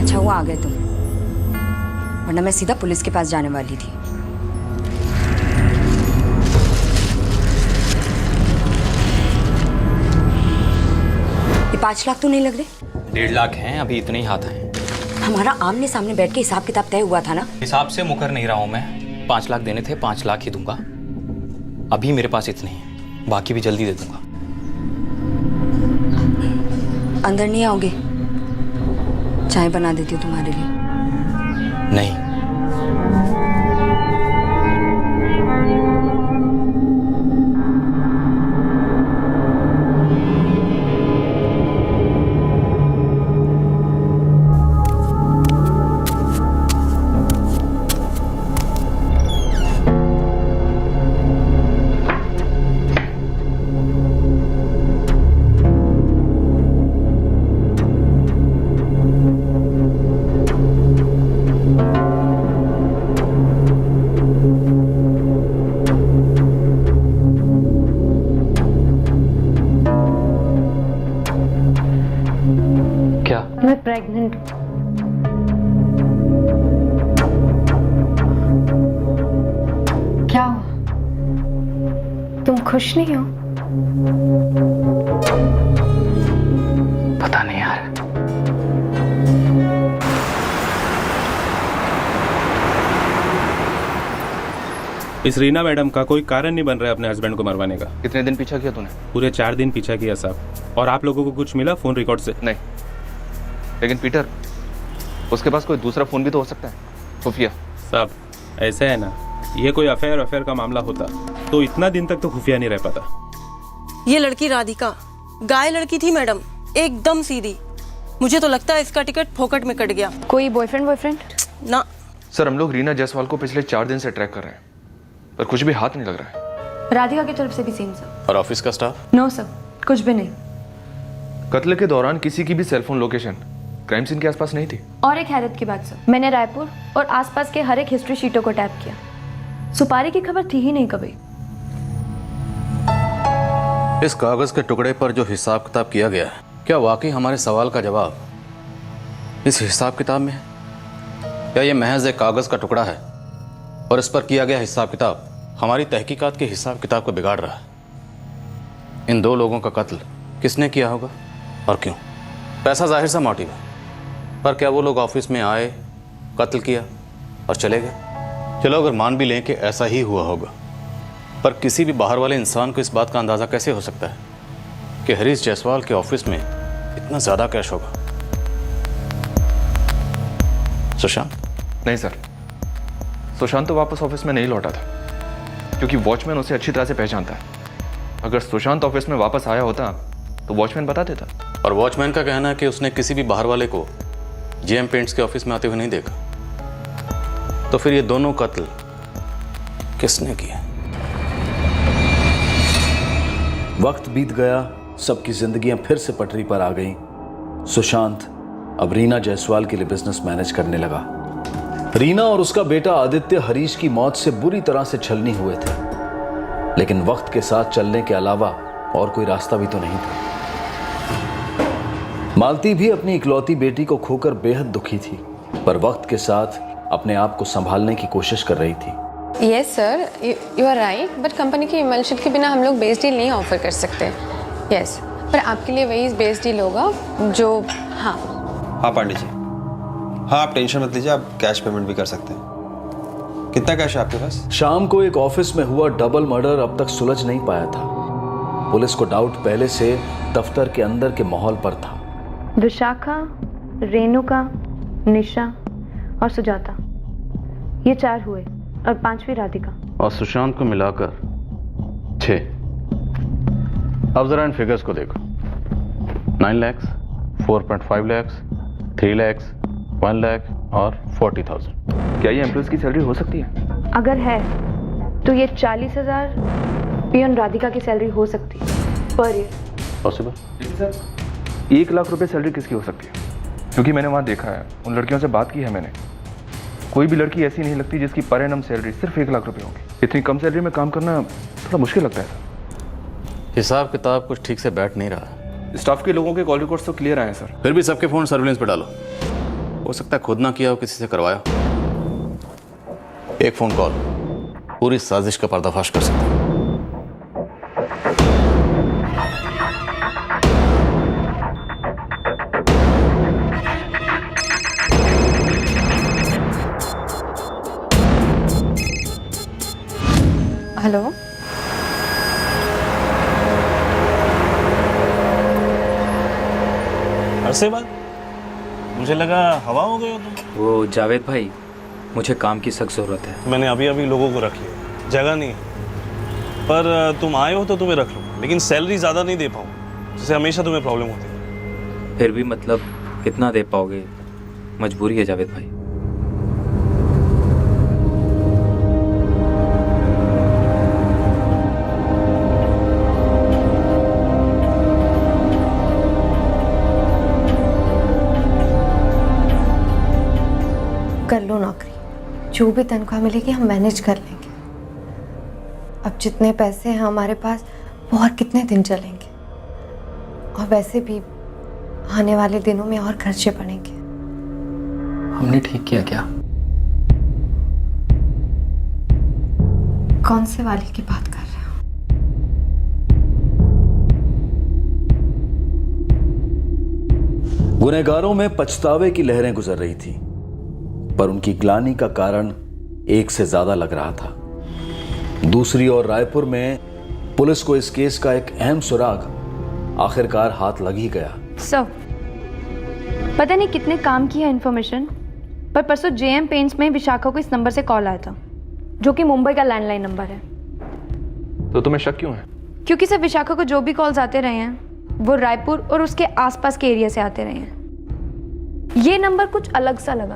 अच्छा हुआ आ गए तुम, वरना मैं सीधा पुलिस के पास जाने वाली थी। ये 5 लाख तो नहीं लग रहे? 1.5 लाख हैं, अभी इतने ही हाथ हैं। हमारा आमने सामने बैठ के हिसाब किताब तय हुआ था ना। हिसाब से मुकर नहीं रहा हूँ मैं। 5 लाख देने थे, 5 लाख ही दूंगा। अभी मेरे पास इतने हैं, बाकी भी जल्दी दे दूंगा। अंदर नहीं आओगे? चाय बना देती हूँ तुम्हारे लिए। नहीं। मैं प्रेग्नेंट हूँ। क्या हुआ? तुम खुश नहीं हो? पता नहीं यार। इस रीना मैडम का कोई कारण नहीं बन रहा है अपने हस्बैंड को मरवाने का। कितने दिन पीछा किया तूने? पूरे 4 दिन पीछा किया साहब। और आप लोगों को कुछ मिला फोन रिकॉर्ड से? नहीं, लेकिन पीटर, उसके पास कोई दूसरा फोन भी तो हो सकता है, खुफिया। साहब ऐसा है ना, ये कोई अफेयर का मामला होता तो इतना दिन तक तो खुफिया नहीं रह पाता। ये लड़की राधिका गाय लड़की थी मैडम, एकदम सीधी। मुझे तो लगता है इसका टिकट फोकट में कट गया। कोई बॉयफ्रेंड ना सर, हम लोग रीना जायसवाल को पिछले 4 दिन से ट्रैक कर रहे हैं, पर कुछ भी हाथ नहीं लग रहा है। राधिका की तरफ से भी सेम सर। और ऑफिस का स्टाफ? नो सर, कुछ भी नहीं। कत्ल के दौरान किसी की भी सेलफोन लोकेशन क्राइम सीन के आसपास नहीं थी। और एक हैरत की बात सर, मैंने रायपुर और आसपास के हर एक हिस्ट्री शीटों को टैप किया, सुपारी की खबर थी ही नहीं कभी। इस कागज के टुकड़े पर जो हिसाब किताब किया गया है, क्या वाकई हमारे सवाल का जवाब इस हिसाब किताब में है, या ये महज एक कागज का टुकड़ा है और इस पर किया गया हिसाब किताब हमारी तहकीकात के हिसाब किताब को बिगाड़ रहा है? इन 2 लोगों का कत्ल किसने किया होगा और क्यों? पैसा जाहिर सा मोटिव है, पर क्या वो लोग ऑफिस में आए, कत्ल किया और चले गए? चलो अगर मान भी लें कि ऐसा ही हुआ होगा, पर किसी भी बाहर वाले इंसान को इस बात का अंदाज़ा कैसे हो सकता है कि हरीश जायसवाल के ऑफिस में इतना ज़्यादा कैश होगा? सुशांत? नहीं सर, सुशांत तो वापस ऑफिस में नहीं लौटा था, क्योंकि वॉचमैन उसे अच्छी तरह से पहचानता है। अगर सुशांत ऑफिस में वापस आया होता तो वॉचमैन बता देता। और वॉचमैन का कहना है कि उसने किसी भी बाहर वाले को जेएम पेंट्स के ऑफिस में आते हुए नहीं देखा। तो फिर ये दोनों कत्ल किसने किए? वक्त बीत गया, सबकी जिंदगियां फिर से पटरी पर आ गईं। सुशांत अब रीना जायसवाल के लिए बिजनेस मैनेज करने लगा। रीना और उसका बेटा आदित्य हरीश की मौत से बुरी तरह से छलनी हुए थे, लेकिन वक्त के साथ चलने के अलावा और कोई रास्ता भी तो नहीं था। मालती भी अपनी इकलौती बेटी को खोकर बेहद दुखी थी, पर वक्त के साथ अपने आप को संभालने की कोशिश कर रही थी। Yes sir, you are right, but company की इमल्शन के बिना हम लोग बेस डील नहीं ऑफर कर सकते। यस, पर आपके लिए वही बेस डील होगा जो हाँ पांडे जी, हाँ आप टेंशन मत लीजिए, आप कैश पेमेंट भी कर सकते हैं। कितना कैश है आपके पास? शाम को एक ऑफिस में हुआ डबल मर्डर अब तक सुलझ नहीं पाया था। पुलिस को डाउट पहले से दफ्तर के अंदर के माहौल पर था। विशाखा, रेणुका, निशा और सुजाता, ये 4 हुए और 5वीं राधिका। और सुशांत को मिलाकर 6। अब जरा इन फिगर्स को देखो। 9 लाख, 4.5 लाख, 3 लाख, 1 लाख और 40,000। क्या ये एम्प्लॉयज की सैलरी हो सकती है? अगर है तो ये 40,000 पियन राधिका की सैलरी हो सकती है per year. Possible? Sir 1 lakh रुपए सैलरी किसकी हो सकती है? क्योंकि मैंने वहाँ देखा है, उन लड़कियों से बात की है मैंने, कोई भी लड़की ऐसी नहीं लगती जिसकी पर एनम सैलरी सिर्फ 1 लाख रुपए होगी। इतनी कम सैलरी में काम करना थोड़ा मुश्किल लगता है। हिसाब किताब कुछ ठीक से बैठ नहीं रहा। स्टाफ के लोगों के कॉल रिकॉर्ड्स तो क्लियर आए हैं सर। फिर भी सबके फोन सर्विलेंस पे डालो। हो सकता है खुद ना किया हो, किसी से करवाया। एक फोन कॉल पूरी साजिश का पर्दाफाश कर सकता है। हेलो, अरसे बाद मुझे लगा हवा हो गए हो तुम। वो जावेद भाई, मुझे काम की सख्त ज़रूरत है। मैंने अभी लोगों को रख लिया, जगह नहीं है। पर तुम आए हो तो तुम्हें रख लो, लेकिन सैलरी ज़्यादा नहीं दे पाऊँ, जिससे हमेशा तुम्हें प्रॉब्लम होती है। फिर भी मतलब कितना दे पाओगे? मजबूरी है जावेद भाई। कर लो नौकरी, जो भी तनख्वाह मिलेगी हम मैनेज कर लेंगे। अब जितने पैसे हैं हमारे पास वो और कितने दिन चलेंगे, और वैसे भी आने वाले दिनों में और खर्चे पड़ेंगे। हमने ठीक किया क्या? कौन से वाले की बात कर रहे हो? गुनहगारों में पछतावे की लहरें गुजर रही थी, पर उनकी ग्लानि का कारण एक से ज्यादा लग रहा था। दूसरी ओर रायपुर में पुलिस को इस केस का एक अहम सुराग आखिरकार हाथ लग ही गया। सर, पता नहीं कितने काम की है इन्फॉर्मेशन, पर परसों जेएम पेंट्स में विशाखा को इस नंबर से कॉल आया था, जो कि मुंबई का लैंडलाइन नंबर है। तो तुम्हें शक क्यों है? क्योंकि सर विशाखा को जो भी कॉल्स आते रहे हैं वो रायपुर और उसके आसपास के एरिया से आते रहे हैं। ये नंबर कुछ अलग सा लगा,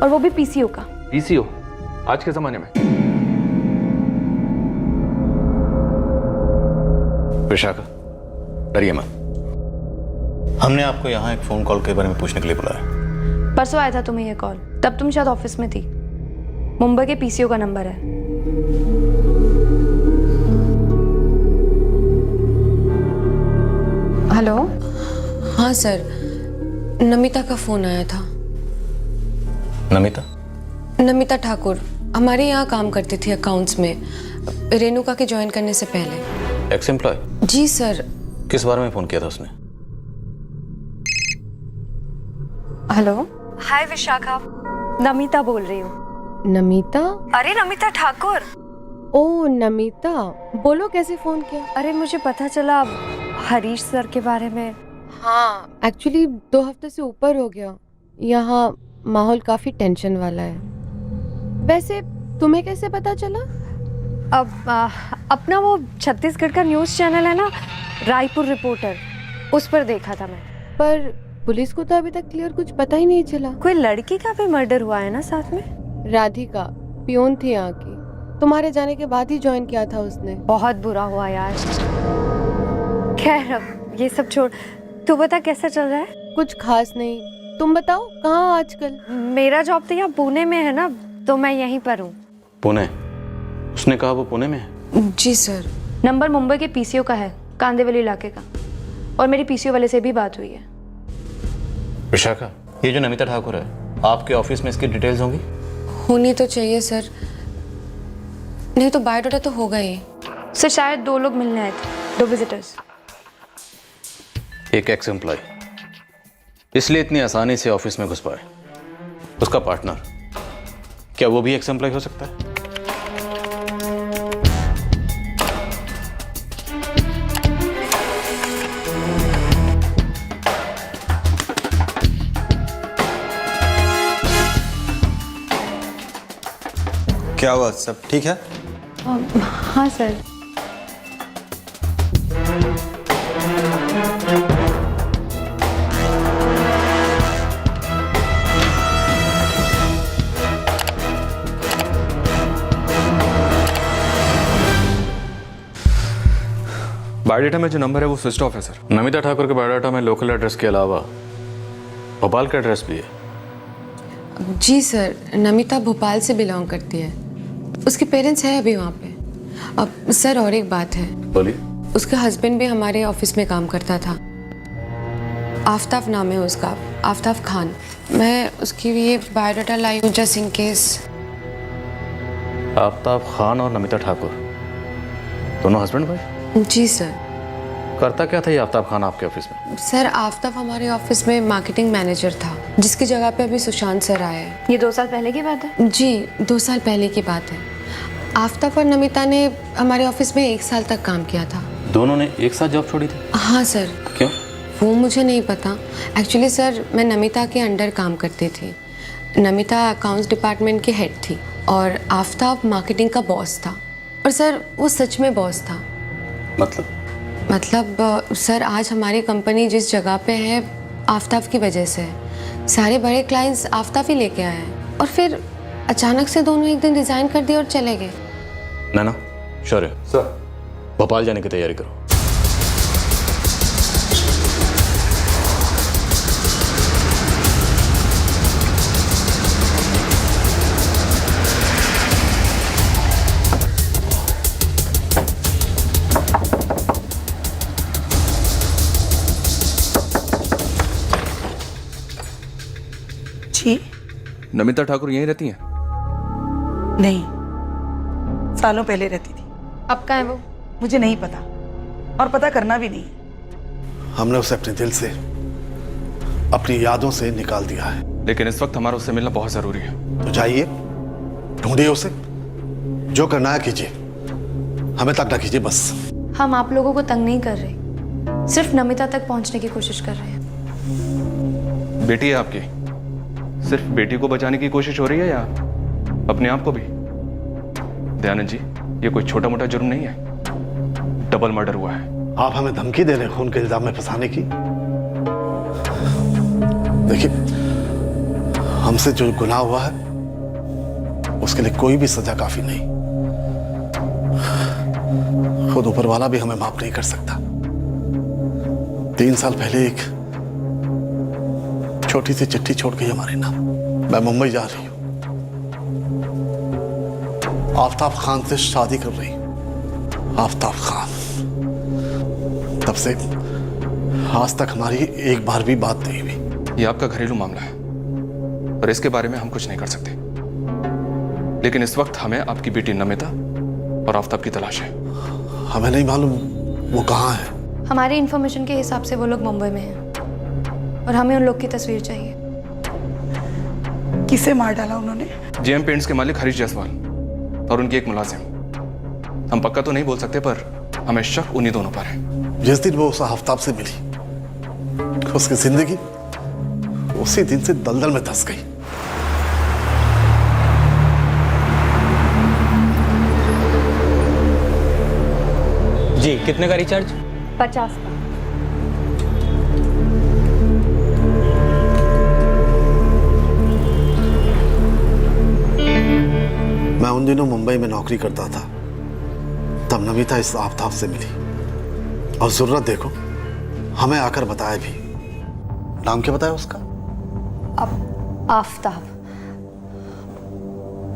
और वो भी पीसीओ का। पीसीओ आज के जमाने में? विशाखा, डरिए मत। हमने आपको यहाँ एक फोन कॉल के बारे में पूछने के लिए बुलाया। परसों आया था तुम्हें ये कॉल, तब तुम शायद ऑफिस में थी। मुंबई के पीसीओ का नंबर है। हेलो। हाँ सर, नमिता का फोन आया था। नमिता? नमिता ठाकुर हमारे यहाँ काम करती थी अकाउंट्स में, रेणुका के ज्वाइन करने से पहले। Ex employee? जी सर। किस बारे में फोन किया था उसने? हेलो। हाय विशाखा, नमिता बोल रही हूँ। नमिता? अरे नमिता ठाकुर। ओ नमिता, बोलो कैसे फोन किया? अरे मुझे पता चला हरीश सर के बारे में। हाँ, एक्चुअली 2 हफ्ते से ऊपर हो गया। यहाँ माहौल काफी टेंशन वाला है। वैसे तुम्हें कैसे पता चला? अब अपना वो छत्तीसगढ़ का न्यूज़ चैनल है ना, रायपुर रिपोर्टर, उस पर देखा था मैं। पर पुलिस को तो अभी तक क्लियर कुछ पता ही नहीं चला। कोई लड़की का भी मर्डर हुआ है ना साथ में? राधिका पियोन थी यहाँ की, तुम्हारे जाने के बाद ही ज्वाइन किया था उसने। बहुत बुरा हुआ यार। खैर अब ये सब छोड़, तू बता कैसा चल रहा है? कुछ खास नहीं, तुम बताओ कहाँ आजकल? मेरा जॉब तो यहाँ पुणे में है ना, तो मैं यहीं पर हूँ। पुणे? उसने कहा वो पुणे में है? जी सर। नंबर मुंबई के पीसीओ का है, कांदेवली इलाके का, और मेरी पीसीओ वाले से भी बात हुई है। विशाखा, ये जो नमिता ठाकुर है, आपके ऑफिस में इसकी डिटेल्स होंगी? होनी तो चाहिए सर, नहीं तो बायोडाटा तो होगा ही। सर शायद 2 लोग मिलने आए थे, 2 विजिटर्स। एक एक्स एम्प्लॉय इसलिए इतनी आसानी से ऑफिस में घुस पाए। उसका पार्टनर, क्या वो भी एक्स एम्प्लॉय हो सकता है? क्या हुआ, सब ठीक है? हाँ सर। बायोडाटा में जो नंबर है वो स्विच ऑफ है सर। नमिता ठाकुर के बायोडाटा में लोकल एड्रेस के अलावा भोपाल का एड्रेस भी है। जी सर, नमिता भोपाल से बिलोंग करती है, उसके पेरेंट्स हैं अभी वहाँ पे। अब सर और एक बात है। बोलिए। उसका हस्बैंड भी हमारे ऑफिस में काम करता था, आफ्ताब नाम है उसका, आफ्ताब खान। मैं उसकी ये बायोडाटा लाई हूँ just in case. Aftab Khan और नमिता ठाकुर दोनों हस्बैंड वाइफ? जी सर। करता क्या था ये आफ्ताब खान आपके ऑफिस में? सर आफ्ताब हमारे ऑफिस में मार्केटिंग मैनेजर था, जिसकी जगह पे अभी सुशांत सर आए हैं। ये 2 साल पहले की बात है? जी 2 साल पहले की बात है। आफ्ताब और नमिता ने हमारे ऑफिस में 1 साल तक काम किया था। दोनों ने एक साथ जॉब छोड़ी थी? हाँ सर। क्यों? वो मुझे नहीं पता। एक्चुअली सर मैं नमिता के अंडर काम करती थी। नमिता अकाउंट्स डिपार्टमेंट की हेड थी और आफ्ताब मार्केटिंग का बॉस था। और सर वो सच में बॉस था। मतलब सर आज हमारी कंपनी जिस जगह पे है आफ्ताब की वजह से है। सारे बड़े क्लाइंट्स आफ्ताब ही लेके आए हैं, और फिर अचानक से दोनों एक दिन रिजाइन कर दिए और चले गए। ना शौर्य सर, भोपाल जाने की तैयारी करो। जी? नमिता ठाकुर यहीं रहती हैं? नहीं, सालों पहले रहती थी। अब कहाँ है वो? मुझे नहीं पता, और पता करना भी नहीं। हमने उसे अपने दिल से, अपनी यादों से निकाल दिया है। लेकिन इस वक्त हमारा उससे मिलना बहुत जरूरी है। तो जाइए, ढूंढिए उसे, जो करना है कीजिए, हमें तक ना कीजिए बस। हम आप लोगों को तंग नहीं कर रहे, सिर्फ नमिता तक पहुंचने की कोशिश कर रहे हैं। बेटी है आपकी, सिर्फ बेटी को बचाने की कोशिश हो रही है या अपने आप को भी? दयानंद जी, ये कोई छोटा मोटा जुर्म नहीं है, डबल मर्डर हुआ है। आप हमें धमकी दे रहे हैं खून के इल्जाम में फंसाने की? देखिए, हमसे जो गुनाह हुआ है उसके लिए कोई भी सजा काफी नहीं। खुद ऊपर वाला भी हमें माफ नहीं कर सकता। 3 साल पहले एक छोटी सी चिट्ठी छोड़ गई हमारे नाम। मैं मुंबई जा रही हूं, आफ्ताब खान से शादी कर रही हूं। आफ्ताब खान, तब से आज तक हमारी एक बार भी बात नहीं हुई। ये आपका घरेलू मामला है और इसके बारे में हम कुछ नहीं कर सकते, लेकिन इस वक्त हमें आपकी बेटी नमिता और आफ्ताब की तलाश है। हमें नहीं मालूम वो कहाँ है। हमारी इंफॉर्मेशन के हिसाब से वो लोग मुंबई में हैं और हमें उन लोग की तस्वीर चाहिए। किसे मार डाला उन्होंने? जेएम पेंट्स के मालिक हरीश जायसवाल और उनकी एक मुलाजिम। हम पक्का तो नहीं बोल सकते, पर हमें शक उन्हीं दोनों पर है। जिस दिन वो उस आफ्ताब से मिली, उसकी जिंदगी उसी दिन से दलदल में धंस गई। जी, कितने का रिचार्ज? 50 का। मैं उन दिनों मुंबई में नौकरी करता था, तब नमिता इस आफ्ताब से मिली और जरूरत देखो हमें आकर बताया भी। नाम क्या बताया उसका? आफ्ताब,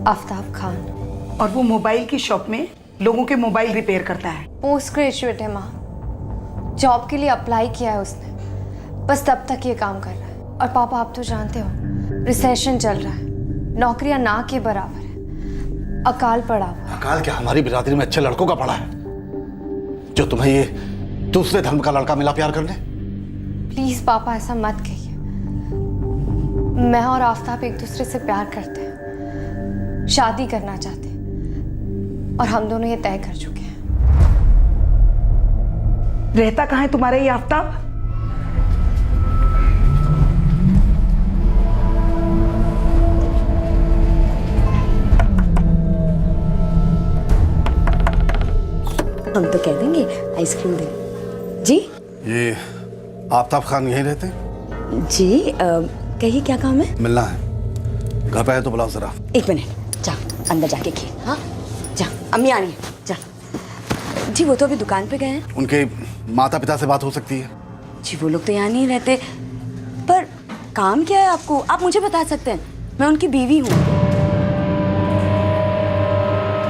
आफ्ताब खान। और वो मोबाइल की शॉप में लोगों के मोबाइल रिपेयर करता है। पोस्ट ग्रेजुएट है माँ, जॉब के लिए अप्लाई किया है उसने, बस तब तक ये काम कर रहा है। और पापा, आप तो जानते हो रिसेशन चल रहा है, नौकरियां ना के बराबर है, अकाल पड़ा हुआ। अकाल क्या हमारी बिरादरी में अच्छे लड़कों का पड़ा है, जो तुम्हें ये दूसरे धर्म का लड़का मिला प्यार करने? प्लीज पापा, ऐसा मत कहिए। मैं और आफ्ताब एक दूसरे से प्यार करते हैं, शादी करना चाहते हैं और हम दोनों ये तय कर चुके हैं। रहता कहाँ है तुम्हारा ये आफ्ताब? हम तो कह देंगे आइसक्रीम दे। जी, ये आफ्ताब खान यहीं रहते? जी, कहिए क्या काम है? मिलना है, घर पे है तो बुलाओ जरा। 1 मिनट, जा अंदर जाके खेल। हाँ जा, अम्मी आ रही है, जा। जी, वो तो अभी दुकान पे गए हैं। उनके माता पिता से बात हो सकती है? जी, वो लोग तो यहाँ नहीं रहते, पर काम क्या है आपको? आप मुझे बता सकते हैं, मैं उनकी बीवी हूँ।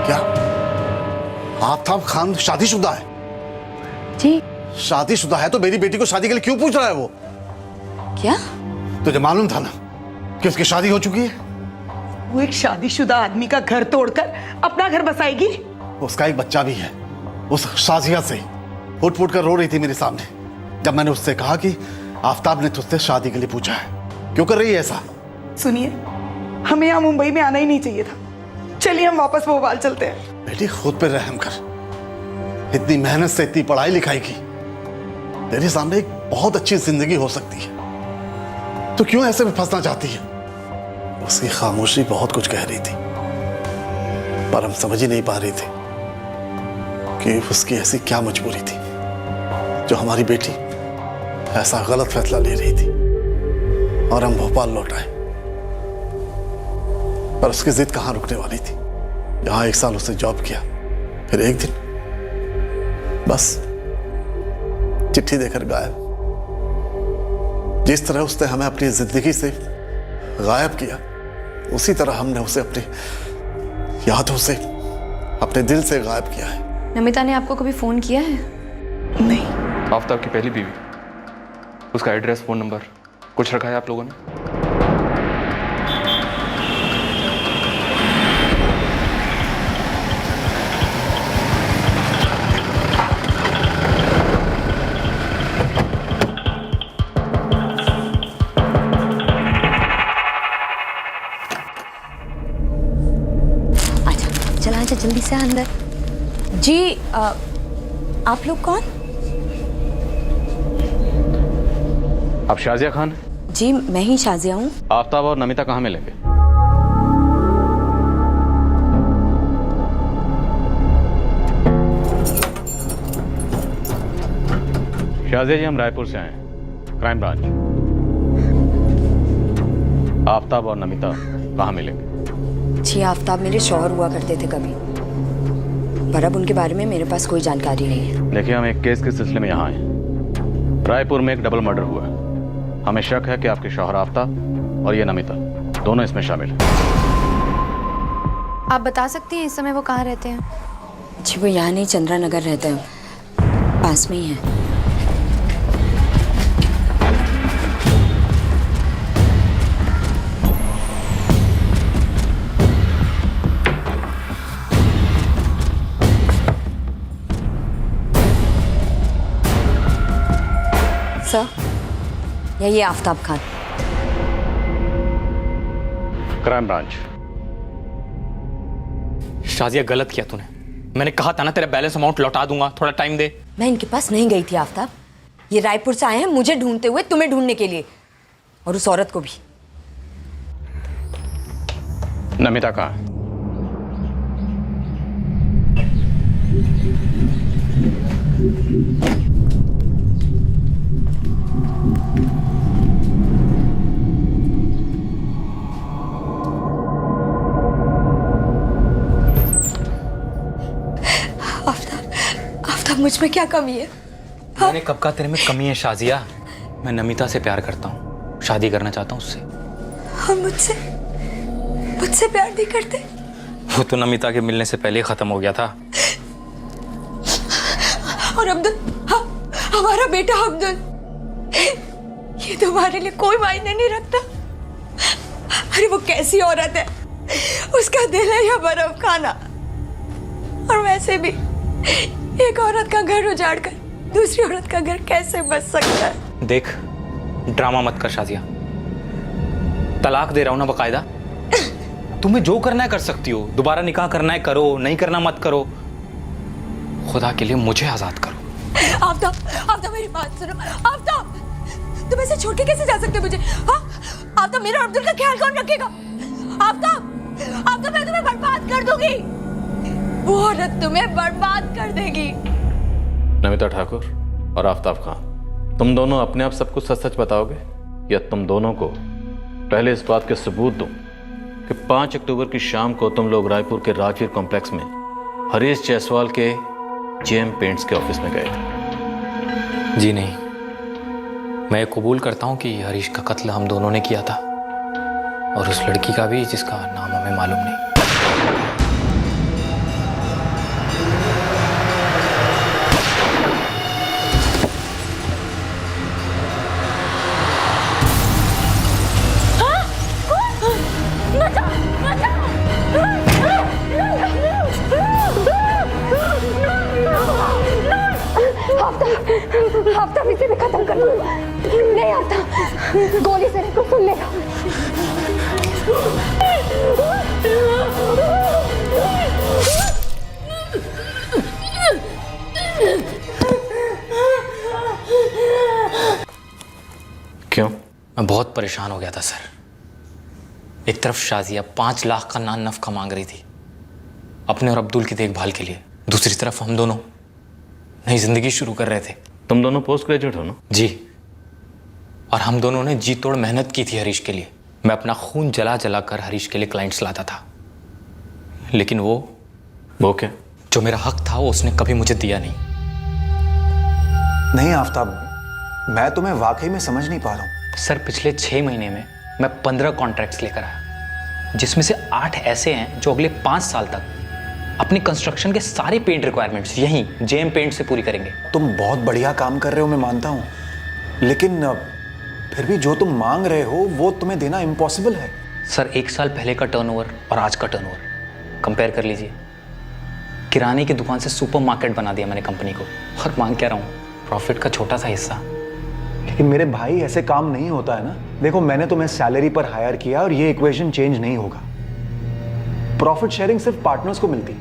क्या आफ्ताब खान शादीशुदा है? जी। शादीशुदा है तो मेरी बेटी को शादी के लिए क्यों पूछ रहा है वो? क्या तुझे मालूम था ना कि उसकी शादी हो चुकी है? वो एक शादीशुदा आदमी का घर तोड़कर अपना घर बसाएगी? उसका एक बच्चा भी है। उस शाजिया से फुट फुट कर रो रही थी मेरे सामने जब मैंने उससे कहा कि आफ्ताब ने तुझसे शादी के लिए पूछा है। क्यों कर रही है ऐसा? सुनिए, हमें यहाँ मुंबई में आना ही नहीं चाहिए था। चलिए हम वापस भोपाल चलते हैं। बेटी, खुद पे रहम कर। इतनी मेहनत से इतनी पढ़ाई लिखाई की, तेरे सामने एक बहुत अच्छी जिंदगी हो सकती है, तो क्यों ऐसे में फंसना चाहती है? उसकी खामोशी बहुत कुछ कह रही थी, पर हम समझ ही नहीं पा रहे थे कि उसकी ऐसी क्या मजबूरी थी जो हमारी बेटी ऐसा गलत फैसला ले रही थी और हम भोपाल लौट आए। पर उसकी जिद कहाँ रुकने वाली थी। यहाँ 1 साल उसने जॉब किया, फिर एक दिन बस चिट्ठी देकर गायब। जिस तरह उसने हमें अपनी जिंदगी से गायब किया, उसी तरह हमने उसे अपनी यादों से, अपने दिल से गायब किया है। नमिता ने आपको कभी फोन किया है? नहीं। आफ्ताब की पहली बीवी, उसका एड्रेस, फोन नंबर कुछ रखा है आप लोगों ने? आजा, चला आजा जल्दी से। से अंदर। जी आप लोग कौन? आप शाजिया खान? जी मैं ही शाजिया हूँ। आफ्ताब और नमिता कहाँ मिलेंगे? शाजिया जी, हम रायपुर से आए हैं, क्राइम ब्रांच। आफ्ताब और नमिता कहाँ मिलेंगे? जी आफ्ताब मेरे शौहर हुआ करते थे कभी, पर अब उनके बारे में मेरे पास कोई जानकारी नहीं है। देखिए, हम एक केस के सिलसिले में यहाँ आए। रायपुर में एक डबल मर्डर हुआ है। हमें शक है कि आपके शौहर आफ्ताब और ये नमिता दोनों इसमें शामिल हैं। आप बता सकती हैं इस समय वो कहाँ रहते हैं? जी वो यहाँ नहीं, चंद्रा नगर रहते हैं, पास में ही है। सर, यही आफ्ताब खान। Crime branch. शाजिया, गलत किया तूने। मैंने कहा था ना तेरा बैलेंस अमाउंट लौटा दूंगा, थोड़ा टाइम दे। मैं इनके पास नहीं गई थी आफ्ताब, ये रायपुर से आए हैं मुझे ढूंढते हुए, तुम्हें ढूंढने के लिए, और उस औरत को भी। नमिता कहाँ है? मुझ में क्या कमी है? मैंने कब कहा तेरे में कमी है शाजिया? मैं नमिता से प्यार करता हूँ, शादी करना चाहता हूँ उससे। हम मुझसे प्यार नहीं करते? वो तो नमिता के मिलने से पहले ही खत्म हो गया था। और अब्दुल, हमारा बेटा अब्दुल, ये तुम्हारे लिए कोई मायने नहीं रखता। अरे वो कैसी औरत है, उसका दिल है या बर्फ खाना। और वैसे भी एक औरत का घर उजाड़कर दूसरी औरत का घर कैसे बच सकता है? देख, ड्रामा मत कर शाजिया, तलाक दे रहा हूं ना बकायदा। तुम्हें जो करना है कर सकती हो, दोबारा निकाह करना है करो, नहीं करना मत करो। खुदा के लिए मुझे आजाद करो। आफ्ताब मेरी बात सुनो। आफ्ताब, तुम ऐसे छोड़ के कैसे जा सकते हो मुझे? हाँ, आफ्ताब, मेरा अब्दुल का ख्याल कौन रखेगा? आफ्ताब, मैं तुम्हें बर्बाद कर दूंगी। वो औरत तुम्हें बर्बाद कर देगी। नमिता ठाकुर और आफ्ताब खान, तुम दोनों अपने आप सब कुछ सच सच बताओगे, या तुम दोनों को पहले इस बात के सबूत दूं कि 5 अक्टूबर की शाम को तुम लोग रायपुर के राजवीर कॉम्प्लेक्स में हरीश जायसवाल के जेएम पेंट्स के ऑफिस में गए थे? जी नहीं, मैं कबूल करता हूं कि हरीश का कत्ल हम दोनों ने किया था, और उस लड़की का भी, जिसका नाम हमें मालूम नहीं। आफ्ताब, इसे भी खत्म कर दो। नहीं आफ्ताब, गोली से को सुन लेगा। क्यों? मैं बहुत परेशान हो गया था सर। एक तरफ शाजिया 5 लाख का नान नफका मांग रही थी अपने और अब्दुल की देखभाल के लिए, दूसरी तरफ हम दोनों नई जिंदगी शुरू कर रहे थे। तुम दोनों पोस्ट ग्रेजुएट हो ना? जी, और हम दोनों ने जी तोड़ मेहनत की थी हरीश के लिए। मैं अपना खून जला जला कर हरीश के लिए क्लाइंट्स लाता था, लेकिन वो क्या? जो मेरा हक था वो उसने कभी मुझे दिया नहीं। नहीं आफ्ताब, मैं तुम्हें वाकई में समझ नहीं पा रहा हूँ। सर, पिछले 6 महीने में मैं 15 कॉन्ट्रैक्ट्स लेकर आया, जिसमें से 8 ऐसे हैं जो अगले 5 साल तक अपनी कंस्ट्रक्शन के सारे पेंट रिक्वायरमेंट्स यहीं जेएम पेंट से पूरी करेंगे। तुम बहुत बढ़िया काम कर रहे हो, मैं मानता हूँ, लेकिन फिर भी जो तुम मांग रहे हो वो तुम्हें देना इम्पॉसिबल है। सर, 1 साल पहले का टर्नओवर और आज का टर्नओवर कंपेयर कर लीजिए। किराने की दुकान से सुपरमार्केट बना दिया मैंने कंपनी को, और मांग क्या रहा हूँ, प्रॉफिट का छोटा सा हिस्सा। लेकिन मेरे भाई, ऐसे काम नहीं होता है ना। देखो, मैंने तुम्हें सैलरी पर हायर किया और ये इक्वेशन चेंज नहीं होगा। प्रॉफिट शेयरिंग सिर्फ पार्टनर्स को मिलती है।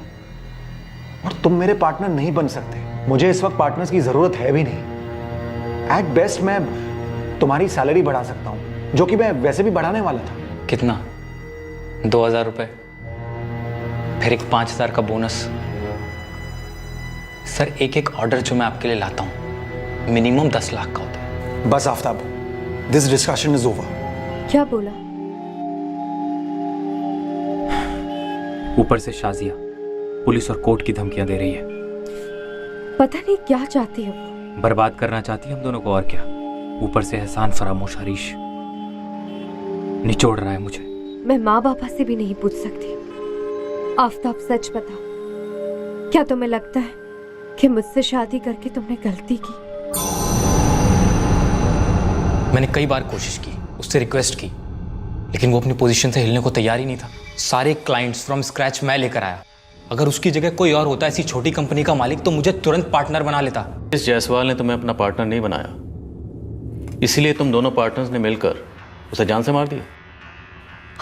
और तुम मेरे पार्टनर नहीं बन सकते। मुझे इस वक्त पार्टनर्स की जरूरत है भी नहीं। एट बेस्ट मैं तुम्हारी सैलरी बढ़ा सकता हूं, जो कि मैं वैसे भी बढ़ाने वाला था। कितना? 2000 रुपए, फिर एक 5000 का बोनस। सर एक एक ऑर्डर जो मैं आपके लिए लाता हूं मिनिमम 10 लाख का होता है। बस Aftab, this discussion is over. क्या बोला? ऊपर से शाजिया पुलिस और कोर्ट की धमकियां दे रही है। पता नहीं क्या चाहती है वो। बर्बाद करना चाहती है हम दोनों को, और क्या। ऊपर से एहसान फरामोश हरीश निचोड़ रहा है मुझे। मैं माँ बापा से भी नहीं पूछ सकती। आफ्ताब सच बता, क्या तुम्हें लगता है कि मुझसे शादी करके तुमने गलती की? मैंने कई बार कोशिश की, उससे रिक्वेस्ट की, लेकिन वो अपनी पोजीशन से हिलने को तैयार ही नहीं था। सारे क्लाइंट्स फ्रॉम स्क्रैच मैं लेकर आया। अगर उसकी जगह कोई और होता ऐसी छोटी कंपनी का मालिक तो मुझे तुरंत पार्टनर बना लेता। इस जायसवाल ने तुम्हें अपना पार्टनर नहीं बनाया, इसलिए तुम दोनों पार्टनर्स ने मिलकर उसे जान से मार दिया।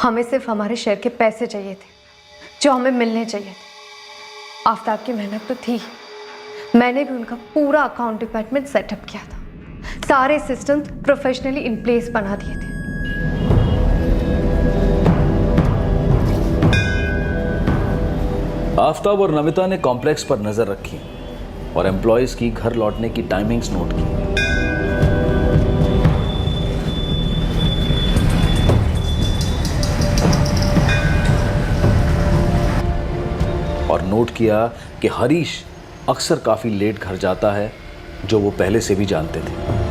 हमें सिर्फ हमारे शेयर के पैसे चाहिए थे, जो हमें मिलने चाहिए थे। आफ्ताब की मेहनत तो थी, मैंने भी उनका पूरा अकाउंट डिपार्टमेंट सेटअप किया था, सारे सिस्टम्स प्रोफेशनली इन प्लेस बना दिए थे। आफ्ताब और नमिता ने कॉम्प्लेक्स पर नजर रखी और एम्प्लॉयज की घर लौटने की टाइमिंग्स नोट की। और नोट किया कि हरीश अक्सर काफी लेट घर जाता है, जो वो पहले से भी जानते थे।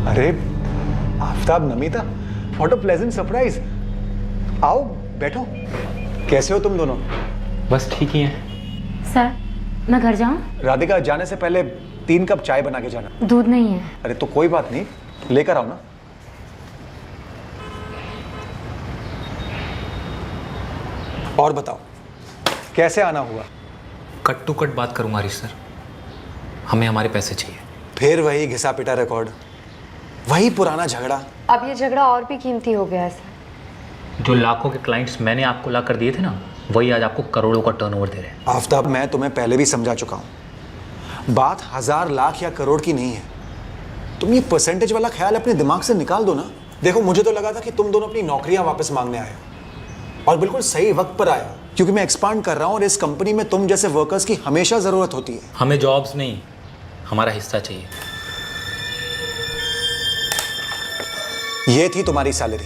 अरे Aftab, Namita, what a pleasant surprise. आओ बैठो। कैसे हो तुम दोनों? बस ठीक ही हैं। सर मैं घर जाऊं? राधिका, जाने से पहले 3 कप चाय बना के जाना। दूध नहीं है। अरे तो कोई बात नहीं, लेकर आओ ना। और बताओ कैसे आना हुआ? कट टू कट बात करूंगा हरीश सर, हमें हमारे पैसे चाहिए। फिर वही घिसा पिटा रिकॉर्ड, वही पुराना झगड़ा। अब ये झगड़ा और भी कीमती हो गया है सर। जो लाखों के क्लाइंट्स मैंने आपको ला कर दिए थे ना, वही आज आपको करोड़ों का टर्नओवर दे रहे हैं। आफ्ताब, मैं तुम्हें पहले भी समझा चुका हूं, बात 1000 लाख या करोड़ की नहीं है। तुम ये परसेंटेज वाला ख्याल अपने दिमाग से निकाल दो ना। देखो, मुझे तो लगा था कि तुम दोनों अपनी नौकरियां वापस मांगने आए हो, और बिल्कुल सही वक्त पर आए हो, क्योंकि मैं एक्सपांड कर रहा हूं और इस कंपनी में तुम जैसे वर्कर्स की हमेशा जरूरत होती है। हमें जॉब्स नहीं, हमारा हिस्सा चाहिए। ये थी तुम्हारी सैलरी,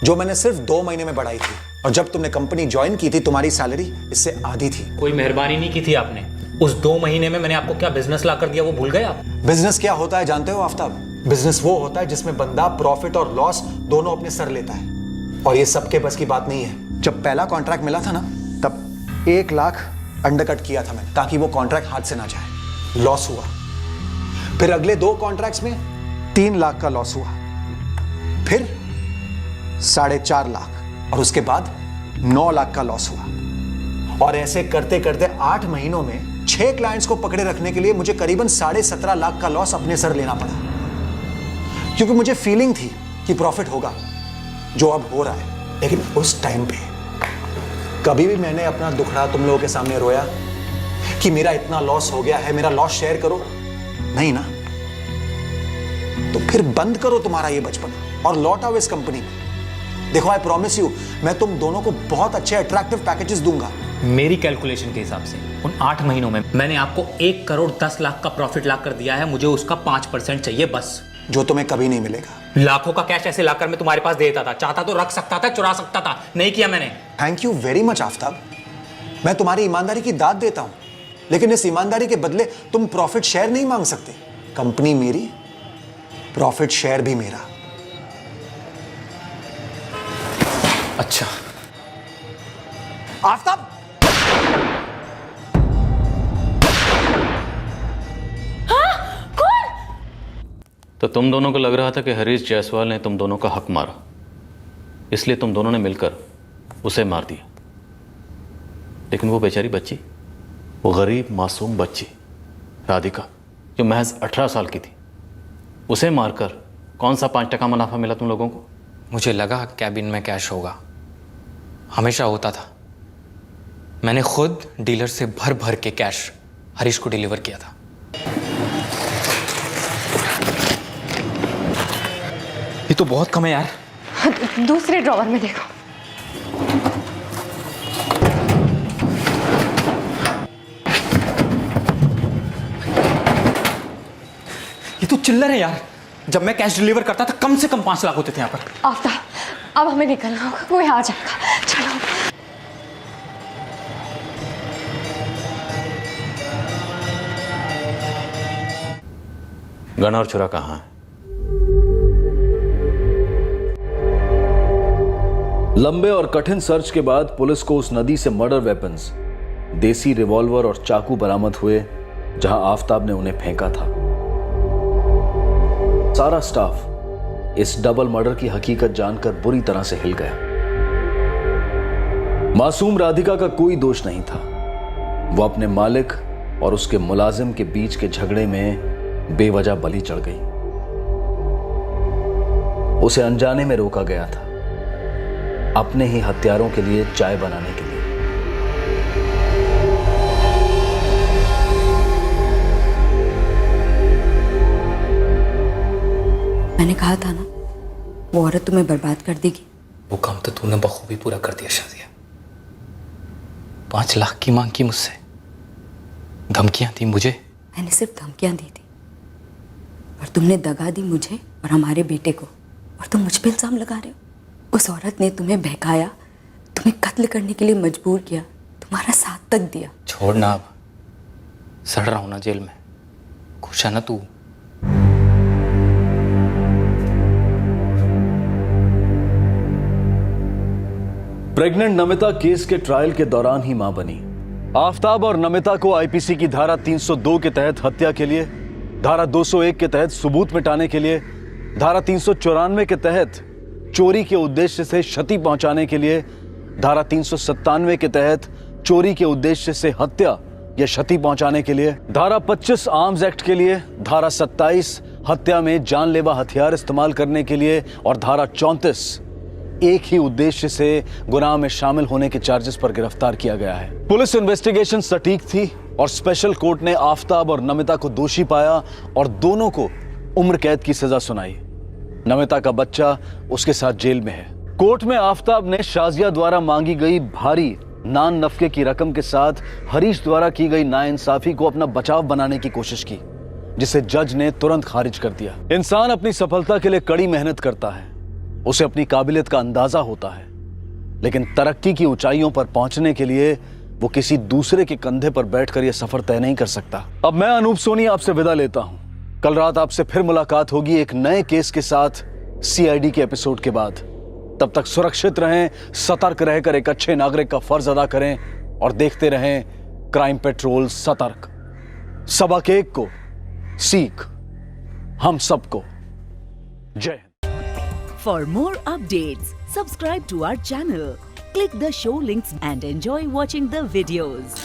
जो मैंने सिर्फ 2 महीने में बढ़ाई थी, और जब तुमने कंपनी ज्वाइन की थी तुम्हारी सैलरी इससे आधी थी। कोई मेहरबानी नहीं की थी आपने। उस 2 महीने में मैंने आपको क्या बिजनेस ला कर दिया वो भूल गए आप? बिजनेस क्या होता है जानते हो आफ्ताब? बिजनेस वो होता है जिसमें बंदा प्रॉफिट और लॉस दोनों अपने सर लेता है, और ये सबके बस की बात नहीं है। जब पहला कॉन्ट्रैक्ट मिला था ना, तब 1 लाख अंडरकट किया था मैंने, ताकि वो कॉन्ट्रैक्ट हाथ से ना जाए। लॉस हुआ। फिर अगले 2 कॉन्ट्रैक्ट्स में 3 लाख का लॉस हुआ, फिर 4.5 लाख, और उसके बाद 9 लाख का लॉस हुआ। और ऐसे करते करते 8 महीनों में 6 क्लाइंट्स को पकड़े रखने के लिए मुझे करीबन 17.5 लाख का लॉस अपने सर लेना पड़ा, क्योंकि मुझे फीलिंग थी कि प्रॉफिट होगा, जो अब हो रहा है। लेकिन उस टाइम पे कभी भी मैंने अपना दुखड़ा तुम लोगों के सामने रोया कि मेरा इतना लॉस हो गया है, मेरा लॉस शेयर करो? नहीं ना। तो फिर बंद करो तुम्हारा ये बचपन और लौट आओ इस कंपनी में। देखो, आई प्रॉमिस यू, मैं तुम दोनों को बहुत अच्छे अट्रैक्टिव पैकेजेस दूंगा। मेरी कैलकुलेशन के हिसाब से उन 8 महीनों में मैंने आपको 1 करोड़ 10 लाख का प्रॉफिट ला कर दिया है। मुझे उसका 5% चाहिए बस, जो तुम्हें कभी नहीं मिलेगा। लाखों का कैश ऐसे लाकर मैं तुम्हारे पास देता था, चाहता तो रख सकता था, चुरा सकता था, नहीं किया मैंने। Thank you very much Aftab, मैं तुम्हारी ईमानदारी की दाद देता हूं, लेकिन इस ईमानदारी के बदले तुम प्रॉफिट शेयर नहीं मांग सकते। कंपनी मेरी, प्रॉफिट शेयर भी मेरा। अच्छा आफ्ताब, तो तुम दोनों को लग रहा था कि हरीश जायसवाल ने तुम दोनों का हक मारा, इसलिए तुम दोनों ने मिलकर उसे मार दिया। लेकिन वो बेचारी बच्ची, वो गरीब मासूम बच्ची राधिका, जो महज 18 साल की थी, उसे मारकर कौन सा 5% मुनाफा मिला तुम लोगों को? मुझे लगा कैबिन में कैश होगा, हमेशा होता था। मैंने खुद डीलर से भर भर के कैश हरीश को डिलीवर किया था। ये तो बहुत कम है यार। दूसरे ड्रॉवर में देखो। ये तो चिल्लर है यार। जब मैं कैश डिलीवर करता था कम से कम 5 लाख होते थे यहाँ पर। आफ्ताब, अब हमें निकलना होगा, कोई आ जाएगा। चलो। गन और छुरा कहाँ है? लंबे और कठिन सर्च के बाद पुलिस को उस नदी से मर्डर वेपन्स, देसी रिवॉल्वर और चाकू बरामद हुए जहां आफ्ताब ने उन्हें फेंका था। सारा स्टाफ इस डबल मर्डर की हकीकत जानकर बुरी तरह से हिल गया। मासूम राधिका का कोई दोष नहीं था। वो अपने मालिक और उसके मुलाजिम के बीच के झगड़े में बेवजह बलि चढ़ गई। उसे अनजाने में रोका गया था, अपने ही हत्यारों के लिए चाय बनाने के लिए। मैंने कहा था ना, वो औरत तुम्हें बर्बाद कर देगी। वो काम तो तूने बखूबी पूरा कर दिया शाजिया। 5 लाख की मांग की मुझसे, धमकियां दी मुझे। मैंने सिर्फ धमकियां दी थी, और तुमने दगा दी मुझे और हमारे बेटे को, और तुम मुझ पे इल्जाम लगा रहे हो। उस औरत ने तुम्हें बहकाया, तुम्हें कत्ल करने के लिए मजबूर किया, तुम्हारा साथ तक दिया। छोड़ ना, अब सड़ रहा हूं ना जेल में। खुश है ना तू? प्रेग्नेंट नमिता केस के ट्रायल के दौरान ही मां बनी। आफ्ताब और नमिता को आईपीसी की धारा 302 के तहत हत्या के लिए, धारा 201 के तहत सबूत मिटाने के लिए, धारा 394 के तहत चोरी के उद्देश्य से क्षति पहुंचाने के लिए, धारा 397 के तहत चोरी के उद्देश्य से हत्या या क्षति पहुंचाने के लिए, धारा 25 आर्म्स एक्ट के लिए, धारा 27 हत्या में जानलेवा हथियार इस्तेमाल करने के लिए और धारा 34 एक ही उद्देश्य से गुनाह में शामिल होने के चार्जेस पर गिरफ्तार किया गया है। पुलिस इन्वेस्टिगेशन सटीक थी और स्पेशल कोर्ट ने आफ्ताब और नमिता को दोषी पाया और दोनों को उम्र कैद की सजा सुनाई। नमिता का बच्चा उसके साथ जेल में है। कोर्ट में आफ्ताब ने शाजिया द्वारा मांगी गई भारी नान नफके की रकम के साथ हरीश द्वारा की गई नाइंसाफी को अपना बचाव बनाने की कोशिश की, जिसे जज ने तुरंत खारिज कर दिया। इंसान अपनी सफलता के लिए कड़ी मेहनत करता है, उसे अपनी काबिलियत का अंदाजा होता है, लेकिन तरक्की की ऊंचाइयों पर पहुंचने के लिए वो किसी दूसरे के कंधे पर बैठकर यह सफर तय नहीं कर सकता। अब मैं अनूप सोनी आपसे विदा लेता हूं। कल रात आपसे फिर मुलाकात होगी एक नए केस के साथ सीआईडी के एपिसोड के बाद। तब तक सुरक्षित रहें, सतर्क रहकर एक अच्छे नागरिक का फर्ज अदा करें और देखते रहें क्राइम पेट्रोल सतर्क। सबक एक को सीख हम सबको। जय Hind. For more updates, subscribe to our channel, click the show links and enjoy watching the videos.